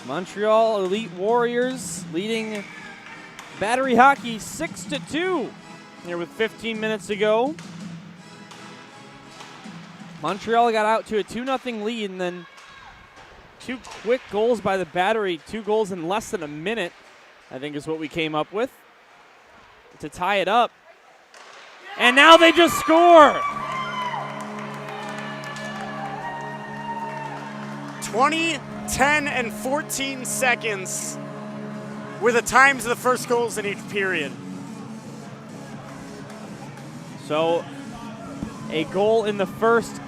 Speaker 1: Montreal Elite Warriors leading Battery Hockey 6-2 here with 15 minutes to go. Montreal got out to a 2-0 lead, and then two quick goals by the Battery, 2 goals in less than a minute, I think is what we came up with, to tie it up. And now they just score!
Speaker 2: 20, 10, and 14 seconds were the times of the first goals in each period.
Speaker 1: So, a goal in the first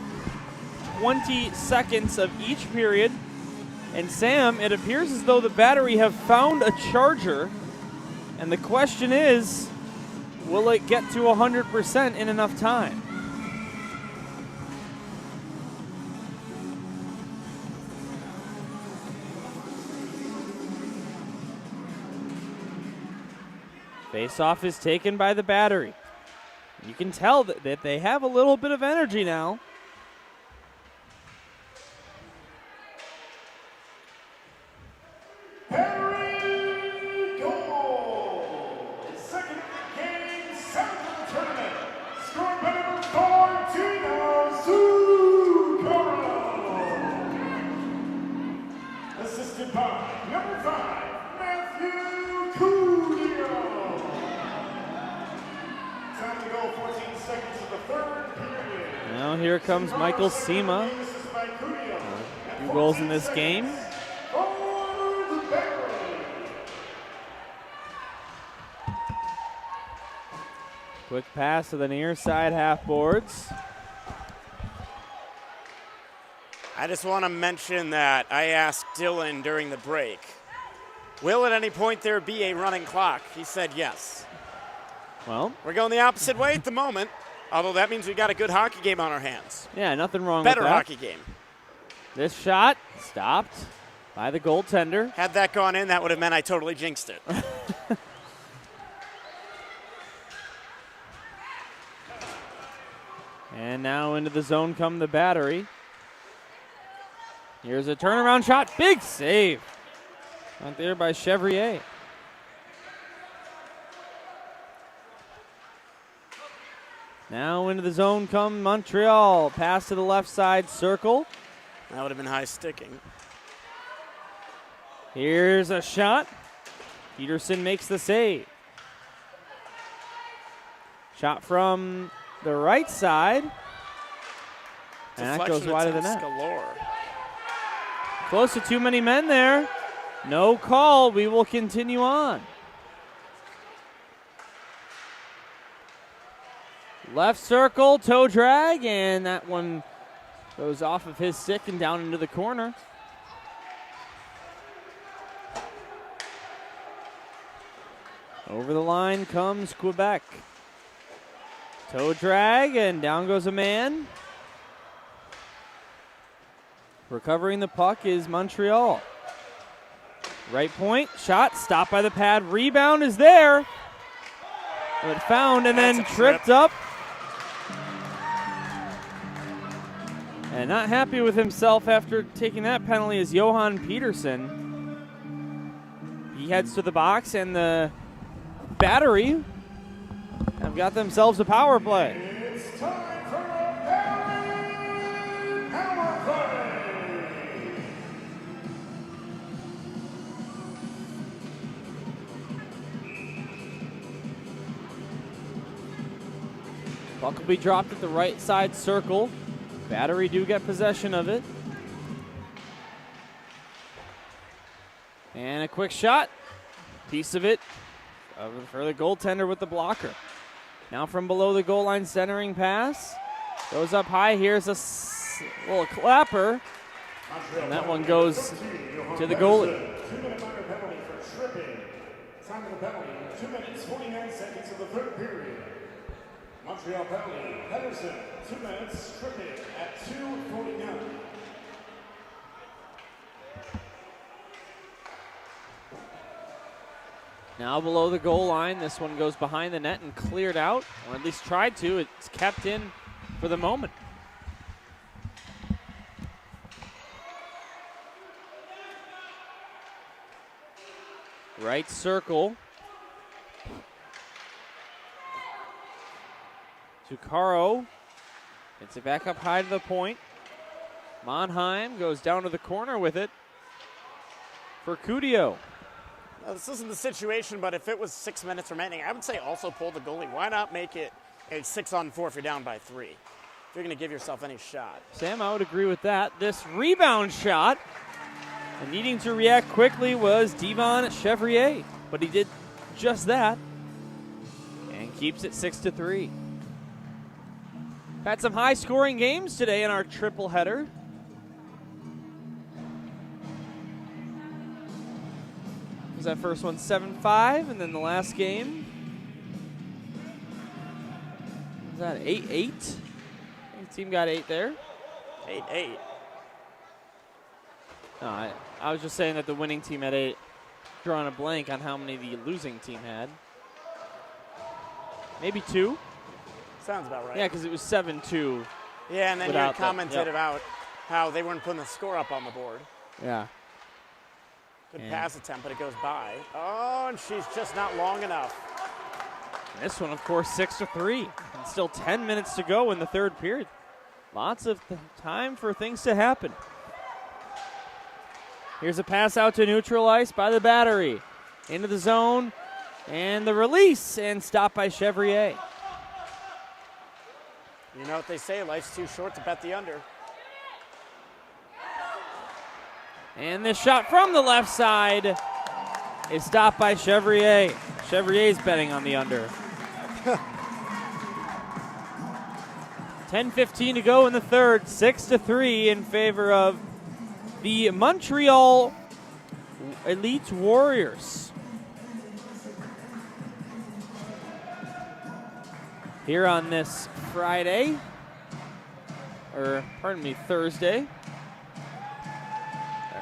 Speaker 1: 20 seconds of each period. And Sam, it appears as though the Battery have found a charger. And the question is, will it get to 100% in enough time? Face-off is taken by the Battery. You can tell that they have a little bit of energy now.
Speaker 3: Battery goal! Second game, 7th of the tournament. Scored by number 4, Tina Zuccarello. Assisted by number 5, Matthew Cudillo. Time to go, 14 seconds of the third period.
Speaker 1: Now here comes Michael Sema. 2 goals in this game. Quick pass to the near side half boards.
Speaker 2: I just want to mention that I asked Dylan during the break, will at any point there be a running clock? He said yes.
Speaker 1: Well,
Speaker 2: We're going the opposite way at the moment, although that means we got a good hockey game on our hands.
Speaker 1: yeah, nothing wrong
Speaker 2: Better
Speaker 1: with that.
Speaker 2: hockey game.
Speaker 1: This shot stopped by the goaltender.
Speaker 2: Had that gone in, that would have meant I totally jinxed it.
Speaker 1: And now into the zone come the Battery. Here's a turnaround shot. Big save. Out there by Chevrier. Now into the zone come Montreal. Pass to the left side circle.
Speaker 2: That would have been high sticking.
Speaker 1: Here's a shot. Peterson makes the save. Shot from the right side. And that goes
Speaker 2: Deflection
Speaker 1: wide of the
Speaker 2: attempts
Speaker 1: net.
Speaker 2: galore.
Speaker 1: Close to too many men there. No call. We will continue on. Left circle, toe drag, and that one goes off of his stick and down into the corner. Over the line comes Quebec. Toe drag, and down goes a man. Recovering the puck is Montreal. Right point, shot, stopped by the pad. Rebound is there. But found and then tripped up. And not happy with himself after taking that penalty is Johan Peterson. He heads to the box, and the Battery have got themselves a power play.
Speaker 3: It's time for a Battery power play.
Speaker 1: Puck will be dropped at the right side circle. Battery do get possession of it. And a quick shot. Piece of it for the goaltender with the blocker. Now from below the goal line, centering pass. Goes up high. Here's a little clapper. And that one goes to the goalie.
Speaker 3: 2-minute minor penalty for tripping. Time of the penalty, 2 minutes, 49 seconds of the third period. Montreal penalty, Henderson, 2 minutes, tripping at 2:49.
Speaker 1: Now below the goal line, this one goes behind the net and cleared out, or at least tried to. It's kept in for the moment. Right circle. Zuccaro gets it back up high to the point. Monheim goes down to the corner with it for Cudio.
Speaker 2: Now, this isn't the situation, but if it was 6 minutes remaining, I would say also pull the goalie. Why not make it a 6-on-4 if you're down by 3? If you're going to give yourself any shot.
Speaker 1: Sam, I would agree with that. This rebound shot, and needing to react quickly, was Devon Chevrier, but he did just that and keeps it 6-3. Had some high-scoring games today in our triple header. Was that first one 7-5, and then the last game was that 8-8? The team got 8 there.
Speaker 2: 8-8.
Speaker 1: No, I was just saying that the winning team had 8. Drawing a blank on how many the losing team had. Maybe 2.
Speaker 2: Sounds about right.
Speaker 1: Yeah, because it was 7-2.
Speaker 2: Yeah, and then you commented about how they weren't putting the score up on the board.
Speaker 1: Yeah.
Speaker 2: Good pass attempt, but it goes by. Oh, and she's just not long enough.
Speaker 1: This one, of course, 6-3. And still 10 minutes to go in the third period. Lots of time for things to happen. Here's a pass out to neutral ice by the Battery. Into the zone, and the release, and stopped by Chevrier.
Speaker 2: You know what they say, life's too short to bet the under.
Speaker 1: And this shot from the left side is stopped by Chevrier. Chevrier's betting on the under. 10:15 to go in the third, 6-3 in favor of the Montreal Elite Warriors. Here on this Friday, or pardon me, Thursday.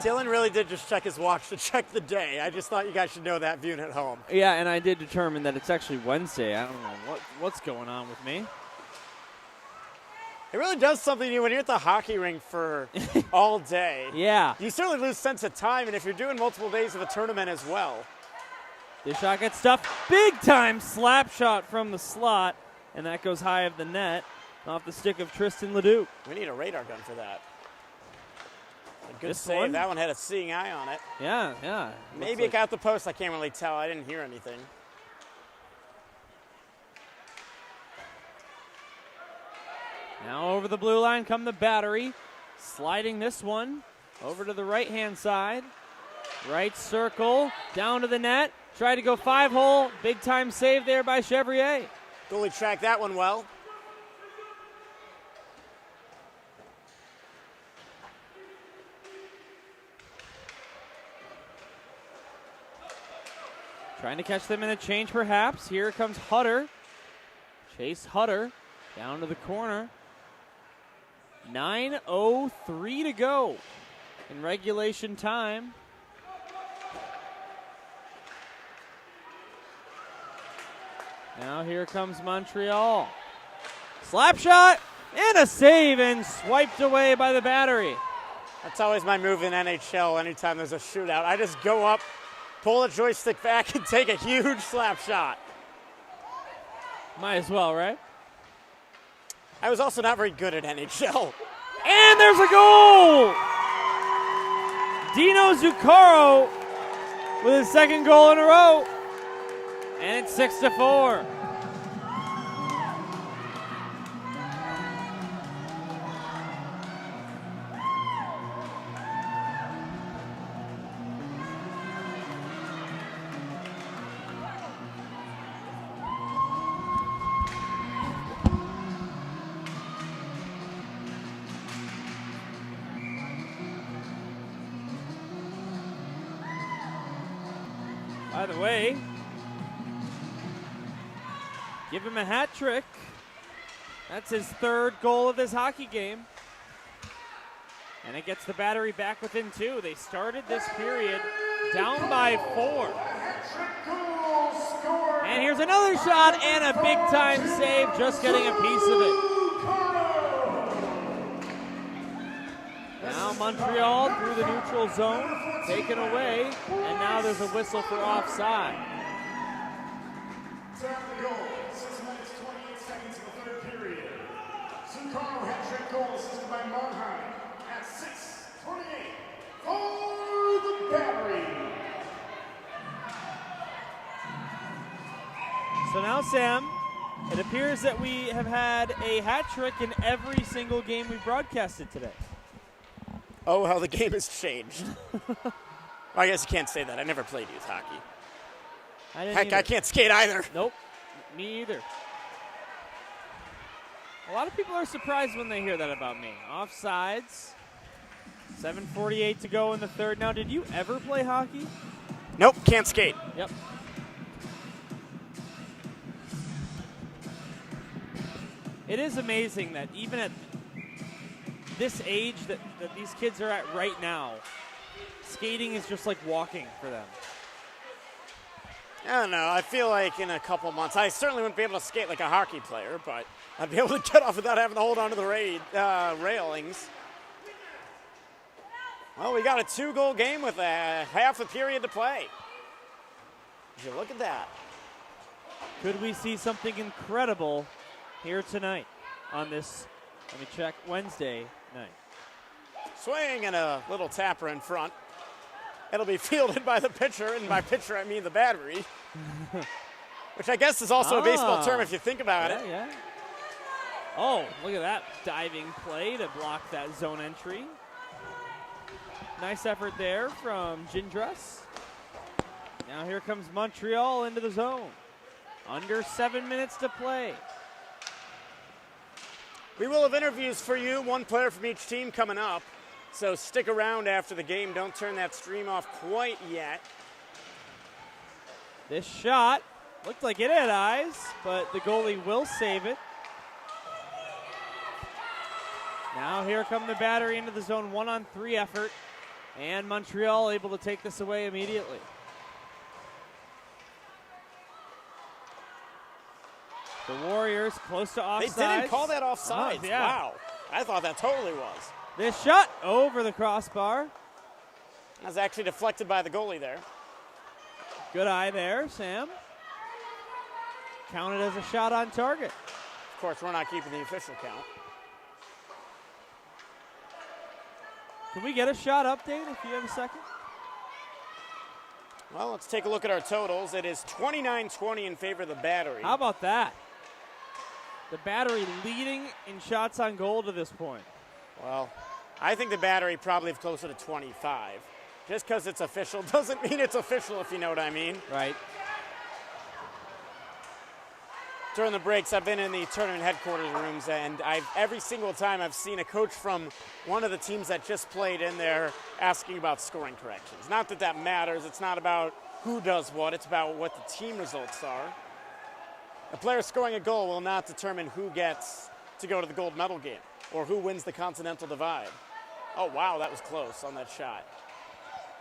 Speaker 2: Dylan really did just check his watch to check the day. I just thought you guys should know that viewing at home.
Speaker 1: Yeah, and I did determine that it's actually Wednesday. I don't know what's going on with me.
Speaker 2: It really does something to you when you're at the hockey rink for all day.
Speaker 1: Yeah.
Speaker 2: You certainly lose sense of time, and if you're doing multiple days of a tournament as well.
Speaker 1: This shot gets stuffed. Big time slap shot from the slot, and that goes high of the net off the stick of Tristan Leduc.
Speaker 2: We need a radar gun for that. A good
Speaker 1: This
Speaker 2: save.
Speaker 1: one?
Speaker 2: That one had a seeing eye on it.
Speaker 1: Yeah.
Speaker 2: Maybe it got the post. I can't really tell. I didn't hear anything.
Speaker 1: Now over the blue line come the Battery. Sliding this one over to the right-hand side. Right circle, down to the net. Tried to go 5-hole. Big-time save there by Chevrier.
Speaker 2: Goalie tracked that one well.
Speaker 1: Trying to catch them in a change, perhaps. Here comes Hutter. Chase Hutter down to the corner. 9:03 to go in regulation time. Now here comes Montreal. Slap shot and a save, and swiped away by the Battery.
Speaker 2: That's always my move in NHL anytime there's a shootout. I just go up, pull the joystick back, and take a huge slap shot.
Speaker 1: Might as well, right?
Speaker 2: I was also not very good at NHL.
Speaker 1: And there's a goal! Dino Zuccaro with his second goal in a row. And it's 6-4. By the way, give him a hat trick. That's his third goal of this hockey game. And it gets the Battery back within 2. They started this period down by 4. And here's another shot and a big-time save, just getting a piece of it. Now Montreal through the neutral zone, taken away, and now there's a whistle for offside.
Speaker 3: Time to go. 6 minutes, 28 seconds in the third period. Zuccarro hat-trick goal assisted by Monheim at 6:28 for the Battery.
Speaker 1: So now, Sam, it appears that we have had a hat trick in every single game we broadcasted today.
Speaker 2: Oh, how the game has changed. Well, I guess you can't say that. I never played youth hockey. Heck, I can't skate either.
Speaker 1: Nope, me either. A lot of people are surprised when they hear that about me. Offsides, 7:48 to go in the third. Now, did you ever play hockey?
Speaker 2: Nope, can't skate.
Speaker 1: Yep. It is amazing that even at this age that these kids are at right now, skating is just like walking for them.
Speaker 2: I don't know. I feel like in a couple months, I certainly wouldn't be able to skate like a hockey player, but I'd be able to get off without having to hold on to the railings. Well, we got a 2-goal game with a half a period to play. Would you look at that?
Speaker 1: Could we see something incredible here tonight on this, let me check, Wednesday night?
Speaker 2: Swing and a little tapper in front. It'll be fielded by the pitcher, and by pitcher I mean the Battery, which I guess is also a baseball term if you think about it.
Speaker 1: Yeah. Oh, look at that diving play to block that zone entry. Nice effort there from Gindras. Now here comes Montreal into the zone. Under 7 minutes to play.
Speaker 2: We will have interviews for you, one player from each team coming up. So stick around after the game. Don't turn that stream off quite yet.
Speaker 1: This shot looked like it had eyes, but the goalie will save it. Now here come the Battery into the zone, 1-on-3 effort. And Montreal able to take this away immediately. The Warriors close to offside.
Speaker 2: They didn't call that offside.
Speaker 1: Oh, yeah.
Speaker 2: Wow. I thought that totally was.
Speaker 1: This shot over the crossbar.
Speaker 2: That was actually deflected by the goalie there.
Speaker 1: Good eye there, Sam. Counted as a shot on target.
Speaker 2: Of course, we're not keeping the official count.
Speaker 1: Can we get a shot update if you have a second?
Speaker 2: Well, let's take a look at our totals. It is 29-20 in favor of the Battery.
Speaker 1: How about that? The Battery leading in shots on goal to this point.
Speaker 2: Well, I think the Battery probably have closer to 25. Just because it's official doesn't mean it's official, if you know what I mean.
Speaker 1: Right.
Speaker 2: During the breaks, I've been in the tournament headquarters rooms, and every single time I've seen a coach from one of the teams that just played in there asking about scoring corrections. Not that that matters. It's not about who does what. It's about what the team results are. A player scoring a goal will not determine who gets to go to the gold medal game or who wins the Continental divide. Oh, wow, that was close on that shot.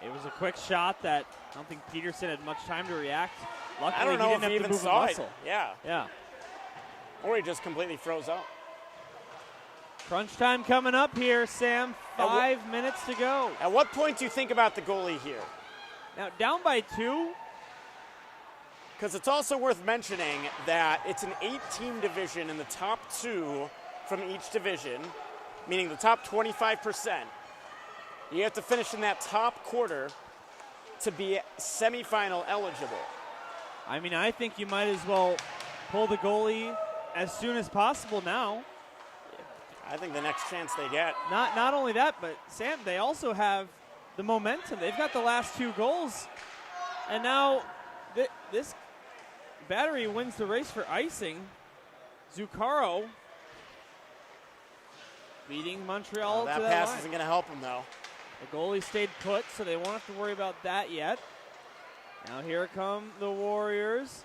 Speaker 1: It was a quick shot that I don't think Peterson had much time to react. Luckily,
Speaker 2: I don't know
Speaker 1: he
Speaker 2: if
Speaker 1: didn't
Speaker 2: he
Speaker 1: have
Speaker 2: even
Speaker 1: to move
Speaker 2: saw
Speaker 1: a
Speaker 2: it.
Speaker 1: muscle.
Speaker 2: Yeah. Or he just completely froze up.
Speaker 1: Crunch time coming up here, Sam. 5 minutes to go.
Speaker 2: At what point do you think about the goalie here?
Speaker 1: Now, down by 2.
Speaker 2: Because it's also worth mentioning that it's an 8-team division, and the top 2 from each division, meaning the top 25%, you have to finish in that top quarter to be semifinal eligible.
Speaker 1: I mean, I think you might as well pull the goalie as soon as possible now.
Speaker 2: I think the next chance they get.
Speaker 1: Not only that, but Sam, they also have the momentum. They've got the last 2 goals, and now this Battery wins the race for icing. Zuccarro beating Montreal
Speaker 2: That
Speaker 1: to that
Speaker 2: pass
Speaker 1: line.
Speaker 2: isn't going to help him, though.
Speaker 1: The goalie stayed put, so they won't have to worry about that yet. Now here come the Warriors,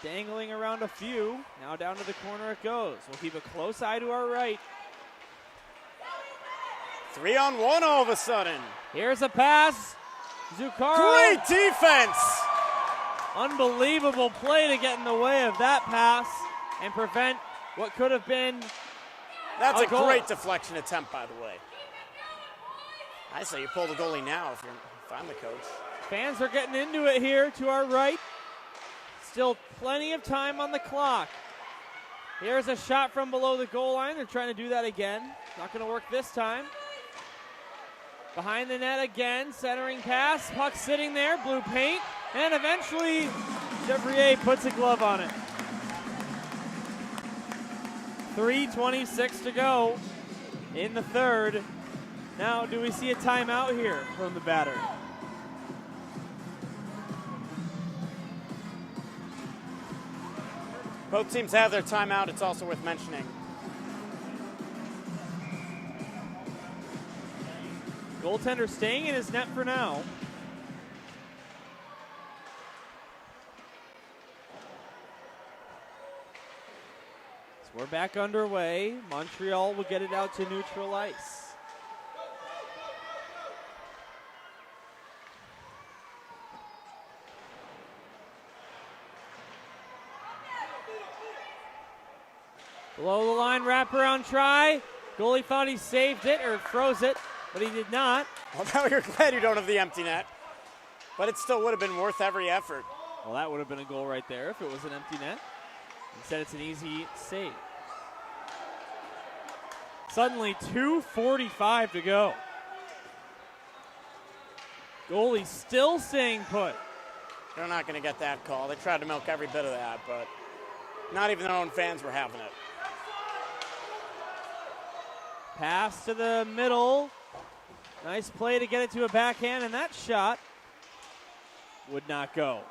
Speaker 1: dangling around a few. Now down to the corner it goes. We'll keep a close eye to our right.
Speaker 2: 3-on-1 all of a sudden.
Speaker 1: Here's a pass. Zuccarro.
Speaker 2: Great defense.
Speaker 1: Unbelievable play to get in the way of that pass and prevent what could have been
Speaker 2: That's a
Speaker 1: goal.
Speaker 2: great deflection attempt, by the way. I say you pull the goalie now if I'm the coach.
Speaker 1: Fans are getting into it here to our right. Still plenty of time on the clock. Here's a shot from below the goal line. They're trying to do that again. Not going to work this time. Behind the net again, centering pass. Puck sitting there, blue paint. And eventually, Chevrier puts a glove on it. 3:26 to go in the third. Now, do we see a timeout here from the Battery?
Speaker 2: Both teams have their timeout. It's also worth mentioning.
Speaker 1: Goaltender staying in his net for now. So we're back underway. Montreal will get it out to neutral ice. Below the line, wraparound try. Goalie thought he saved it or froze it, but he did not.
Speaker 2: Well, now you're glad you don't have the empty net, but it still would have been worth every effort.
Speaker 1: Well, that would have been a goal right there if it was an empty net. Instead, it's an easy save. Suddenly, 2:45 to go. Goalie still staying put.
Speaker 2: They're not going to get that call. They tried to milk every bit of that, but not even their own fans were having it.
Speaker 1: Pass to the middle. Nice play to get it to a backhand, and that shot would not go.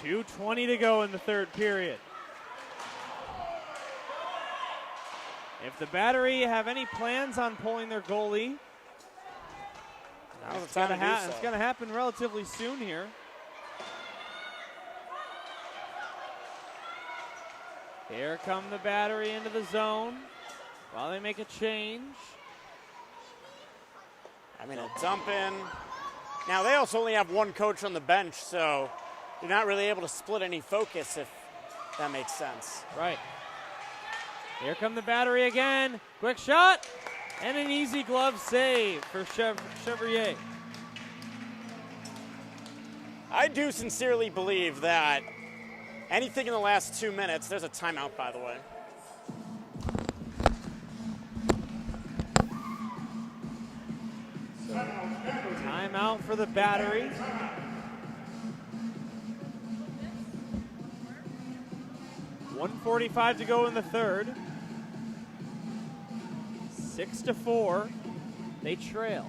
Speaker 1: 2:20 to go in the third period. If the Battery have any plans on pulling their goalie, it's going to happen relatively soon here. Here come the Battery into the zone while they make a change.
Speaker 2: I mean, a dump in. Now, they also only have one coach on the bench, so you're not really able to split any focus, if that makes sense.
Speaker 1: Right. Here come the Battery again. Quick shot, and an easy glove save for Chevrier.
Speaker 2: I do sincerely believe that anything in the last 2 minutes, there's a timeout, by the way.
Speaker 1: Timeout for the Battery. .145 to go in the third. 6-4. They trail.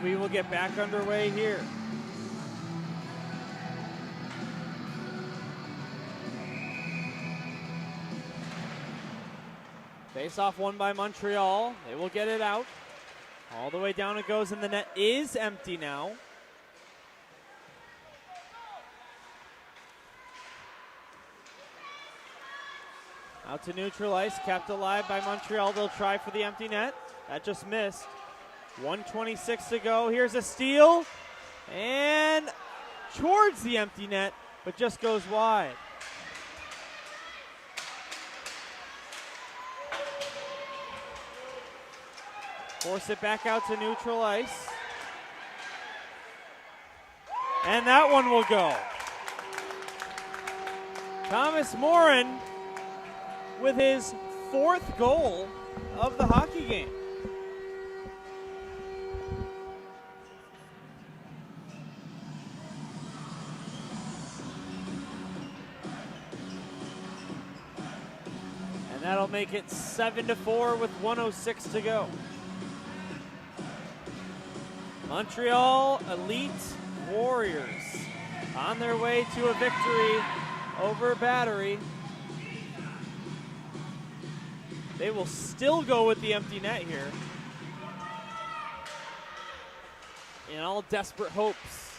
Speaker 1: We will get back underway here. Face-off won by Montreal. They will get it out. All the way down it goes, and the net is empty now. Out to neutral ice, kept alive by Montreal. They'll try for the empty net. That just missed. 1:26 to go. Here's a steal. And towards the empty net, but just goes wide. Force it back out to neutral ice. And that one will go. Thomas Morin with his 4th goal of the hockey game. That'll make it 7-4 with 1:06 to go. Montreal Elite Warriors on their way to a victory over Battery. They will still go with the empty net here. In all desperate hopes.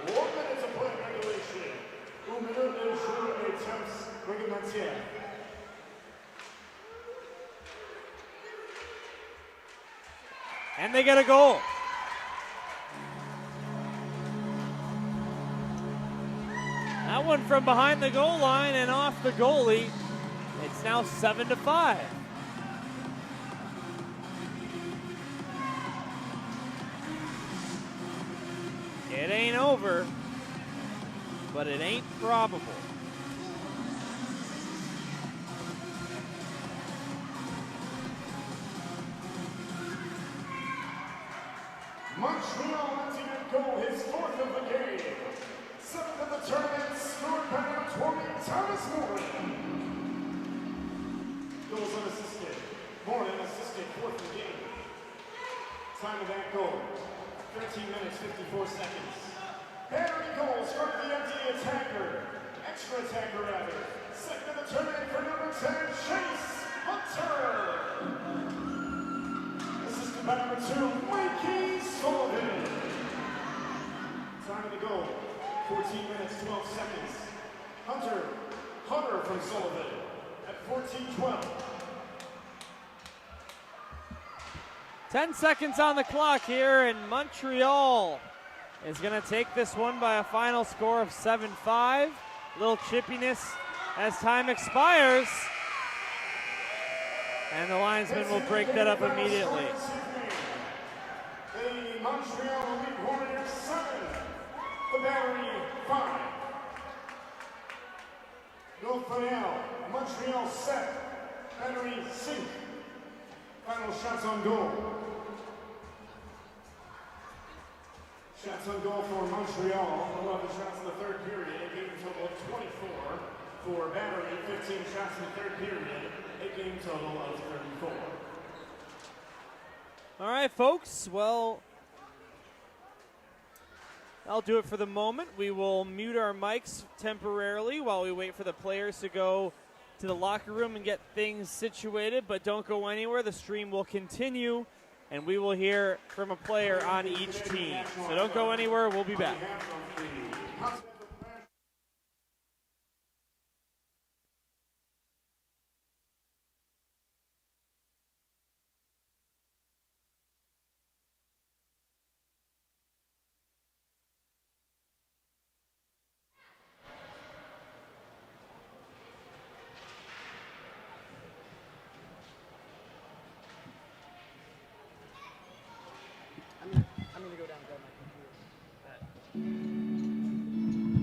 Speaker 3: 1 minute to play regulation. 1 minute et jeu et temps réglementaire.
Speaker 1: And they get a goal. That one from behind the goal line and off the goalie. It's now 7-5. It ain't over, but it ain't probable.
Speaker 3: Montreal empty net goal, his 4th of the game. 7th of the tournament, scored by number 20, Thomas Morin. Goals unassisted. Morin assisted 4th of the game. Time of that goal, 13 minutes, 54 seconds. Battery goals from the empty attacker. Extra attacker rather. 2nd of the tournament for number 10, Chase Hunter. Assisted by number 2, Mikey Sullivan. Time of the goal, 14 minutes, 12 seconds. Hunter from Sullivan at 14:12.
Speaker 1: 10 seconds on the clock here, and Montreal is going to take this one by a final score of 7-5. Little chippiness as time expires. And the linesman will break that up immediately.
Speaker 3: The Montreal Elite Warriors 7, the Battery 5. North Montreal, Montreal set, Battery 6. Final shots on goal. Shots on goal for Montreal, 11 shots in the 3rd period, a game total of 24. For Battery, 15 shots in the 3rd period, a game total of 34.
Speaker 1: All right, folks. Well, I'll do it for the moment. We will mute our mics temporarily while we wait for the players to go to the locker room and get things situated, but don't go anywhere. The stream will continue, and we will hear from a player on each team. So don't go anywhere. We'll be back.
Speaker 2: I'm going to go down and grab my computer.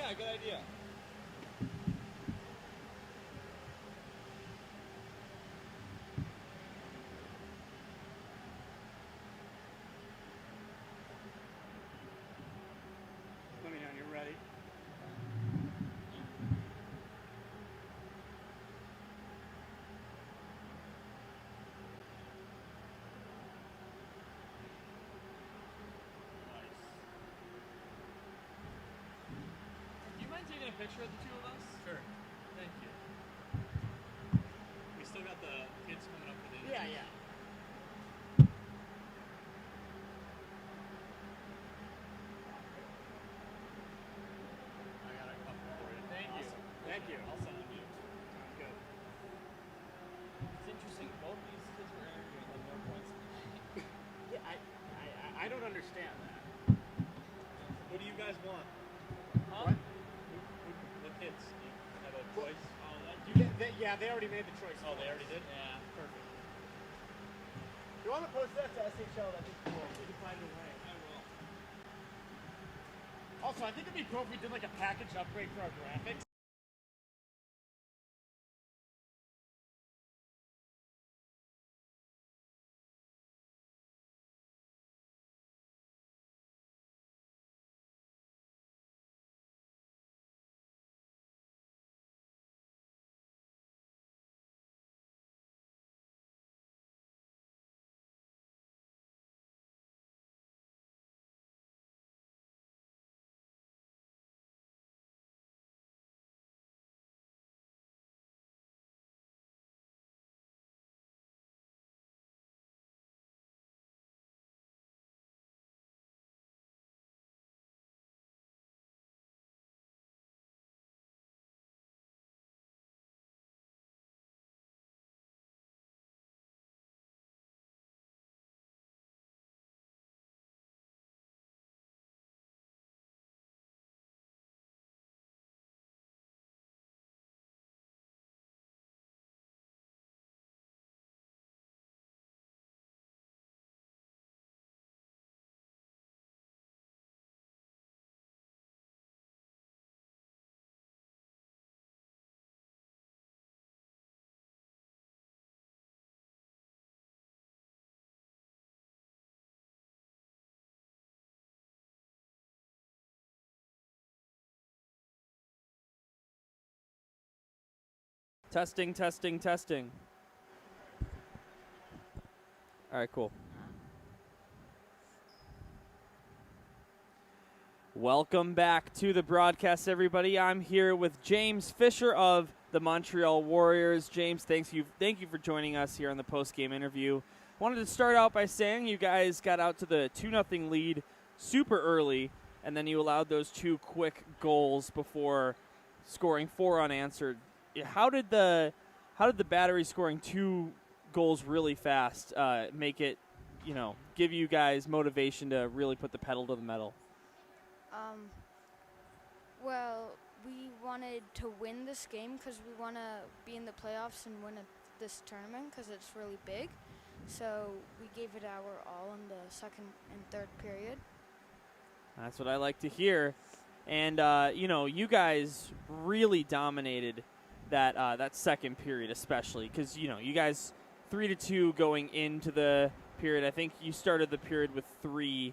Speaker 1: Yeah, good idea.
Speaker 2: Let me know when you're ready.
Speaker 1: Do you mind taking a picture of the two of us?
Speaker 4: Sure. Thank you. We still got the kids coming up for the
Speaker 2: Yeah, yeah.
Speaker 4: I got a couple for you. Thank you.
Speaker 2: Thank you.
Speaker 4: I'll send them to you.
Speaker 2: Sounds good.
Speaker 1: It's interesting. Both these kids were interviewing with no points.
Speaker 2: Yeah, I don't understand that.
Speaker 4: What do you guys want?
Speaker 1: Huh?
Speaker 2: What?
Speaker 4: The kids. Do you have a choice?
Speaker 1: Oh, that
Speaker 2: Yeah, they already made the choice.
Speaker 4: Oh, they already did?
Speaker 1: Yeah.
Speaker 4: Perfect.
Speaker 2: You want to post that to SHL? That'd be cool. We can find a way.
Speaker 1: I will.
Speaker 2: Also, I think it'd be cool if we did like a package upgrade for our graphics.
Speaker 1: Testing, testing, testing. All right, cool. Welcome back to the broadcast, everybody. I'm here with James Fisher of the Montreal Warriors. James, thank you for joining us here on the post-game interview. Wanted to start out by saying you guys got out to the 2-0 lead super early, and then you allowed those two quick goals before scoring 4 unanswered. How did the Battery scoring 2 goals really fast make it, give you guys motivation to really put the pedal to the metal?
Speaker 5: Well, we wanted to win this game because we want to be in the playoffs and win this tournament because it's really big. So we gave it our all in the second and third period.
Speaker 1: That's what I like to hear. And, you guys really dominated that second period especially because, you guys 3-2 going into the period. I think you started the period with three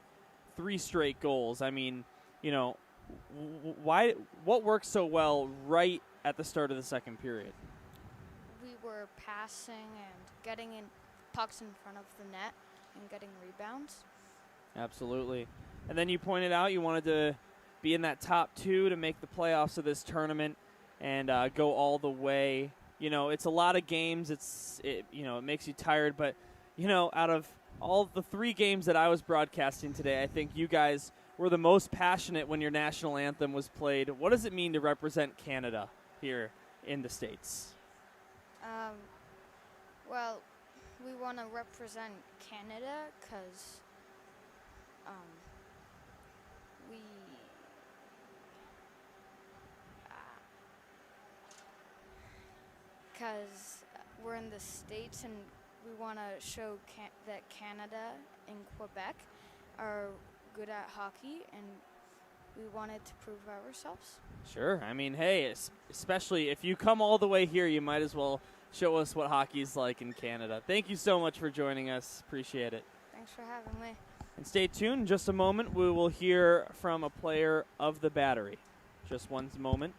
Speaker 1: straight goals. I mean, what worked so well right at the start of the second period?
Speaker 5: We were passing and getting in pucks in front of the net and getting rebounds.
Speaker 1: Absolutely. And then you pointed out you wanted to be in that top 2 to make the playoffs of this tournament and go all the way. It's a lot of games. It makes you tired. But, out of all the 3 games that I was broadcasting today, I think you guys were the most passionate when your national anthem was played. What does it mean to represent Canada here in the States?
Speaker 5: Well, we want to represent Canada because we're in the States and we want to show that Canada and Quebec are good at hockey, and we wanted to prove ourselves.
Speaker 1: Sure. I mean, hey, especially if you come all the way here, you might as well show us what hockey's like in Canada. Thank you so much for joining us. Appreciate it.
Speaker 5: Thanks for having me.
Speaker 1: And stay tuned. In just a moment, we will hear from a player of the Battery. Just one moment.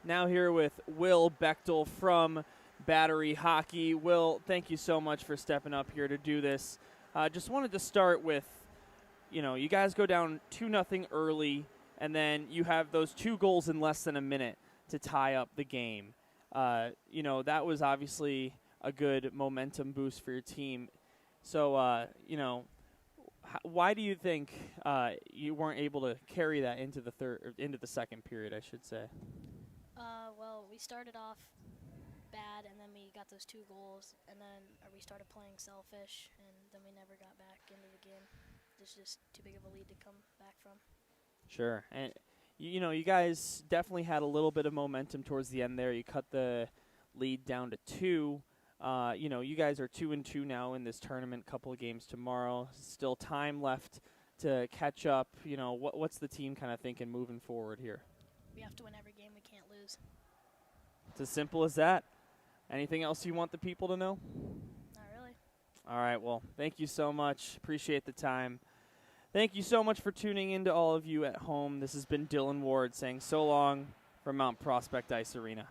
Speaker 1: Now here with Will Bechtel from Battery Hockey. Will, thank you so much for stepping up here to do this. Just wanted to start with, you guys go down 2-0 early, and then you have those 2 goals in less than a minute to tie up the game. That was obviously a good momentum boost for your team. So, why do you think you weren't able to carry that into the second period, I should say?
Speaker 6: Well, we started off bad, and then we got those 2 goals, and then we started playing selfish, and then we never got back into the game. It's just too big of a lead to come back from.
Speaker 1: Sure. And, you guys definitely had a little bit of momentum towards the end there. You cut the lead down to 2. You guys are 2-2 now in this tournament, couple of games tomorrow. Still time left to catch up. What's the team kind of thinking moving forward here?
Speaker 6: We have to win every game. We can't lose.
Speaker 1: It's as simple as that. Anything else you want the people to know?
Speaker 6: Not really.
Speaker 1: All right, well, thank you so much. Appreciate the time. Thank you so much for tuning in to all of you at home. This has been Dylan Ward saying so long from Mount Prospect Ice Arena.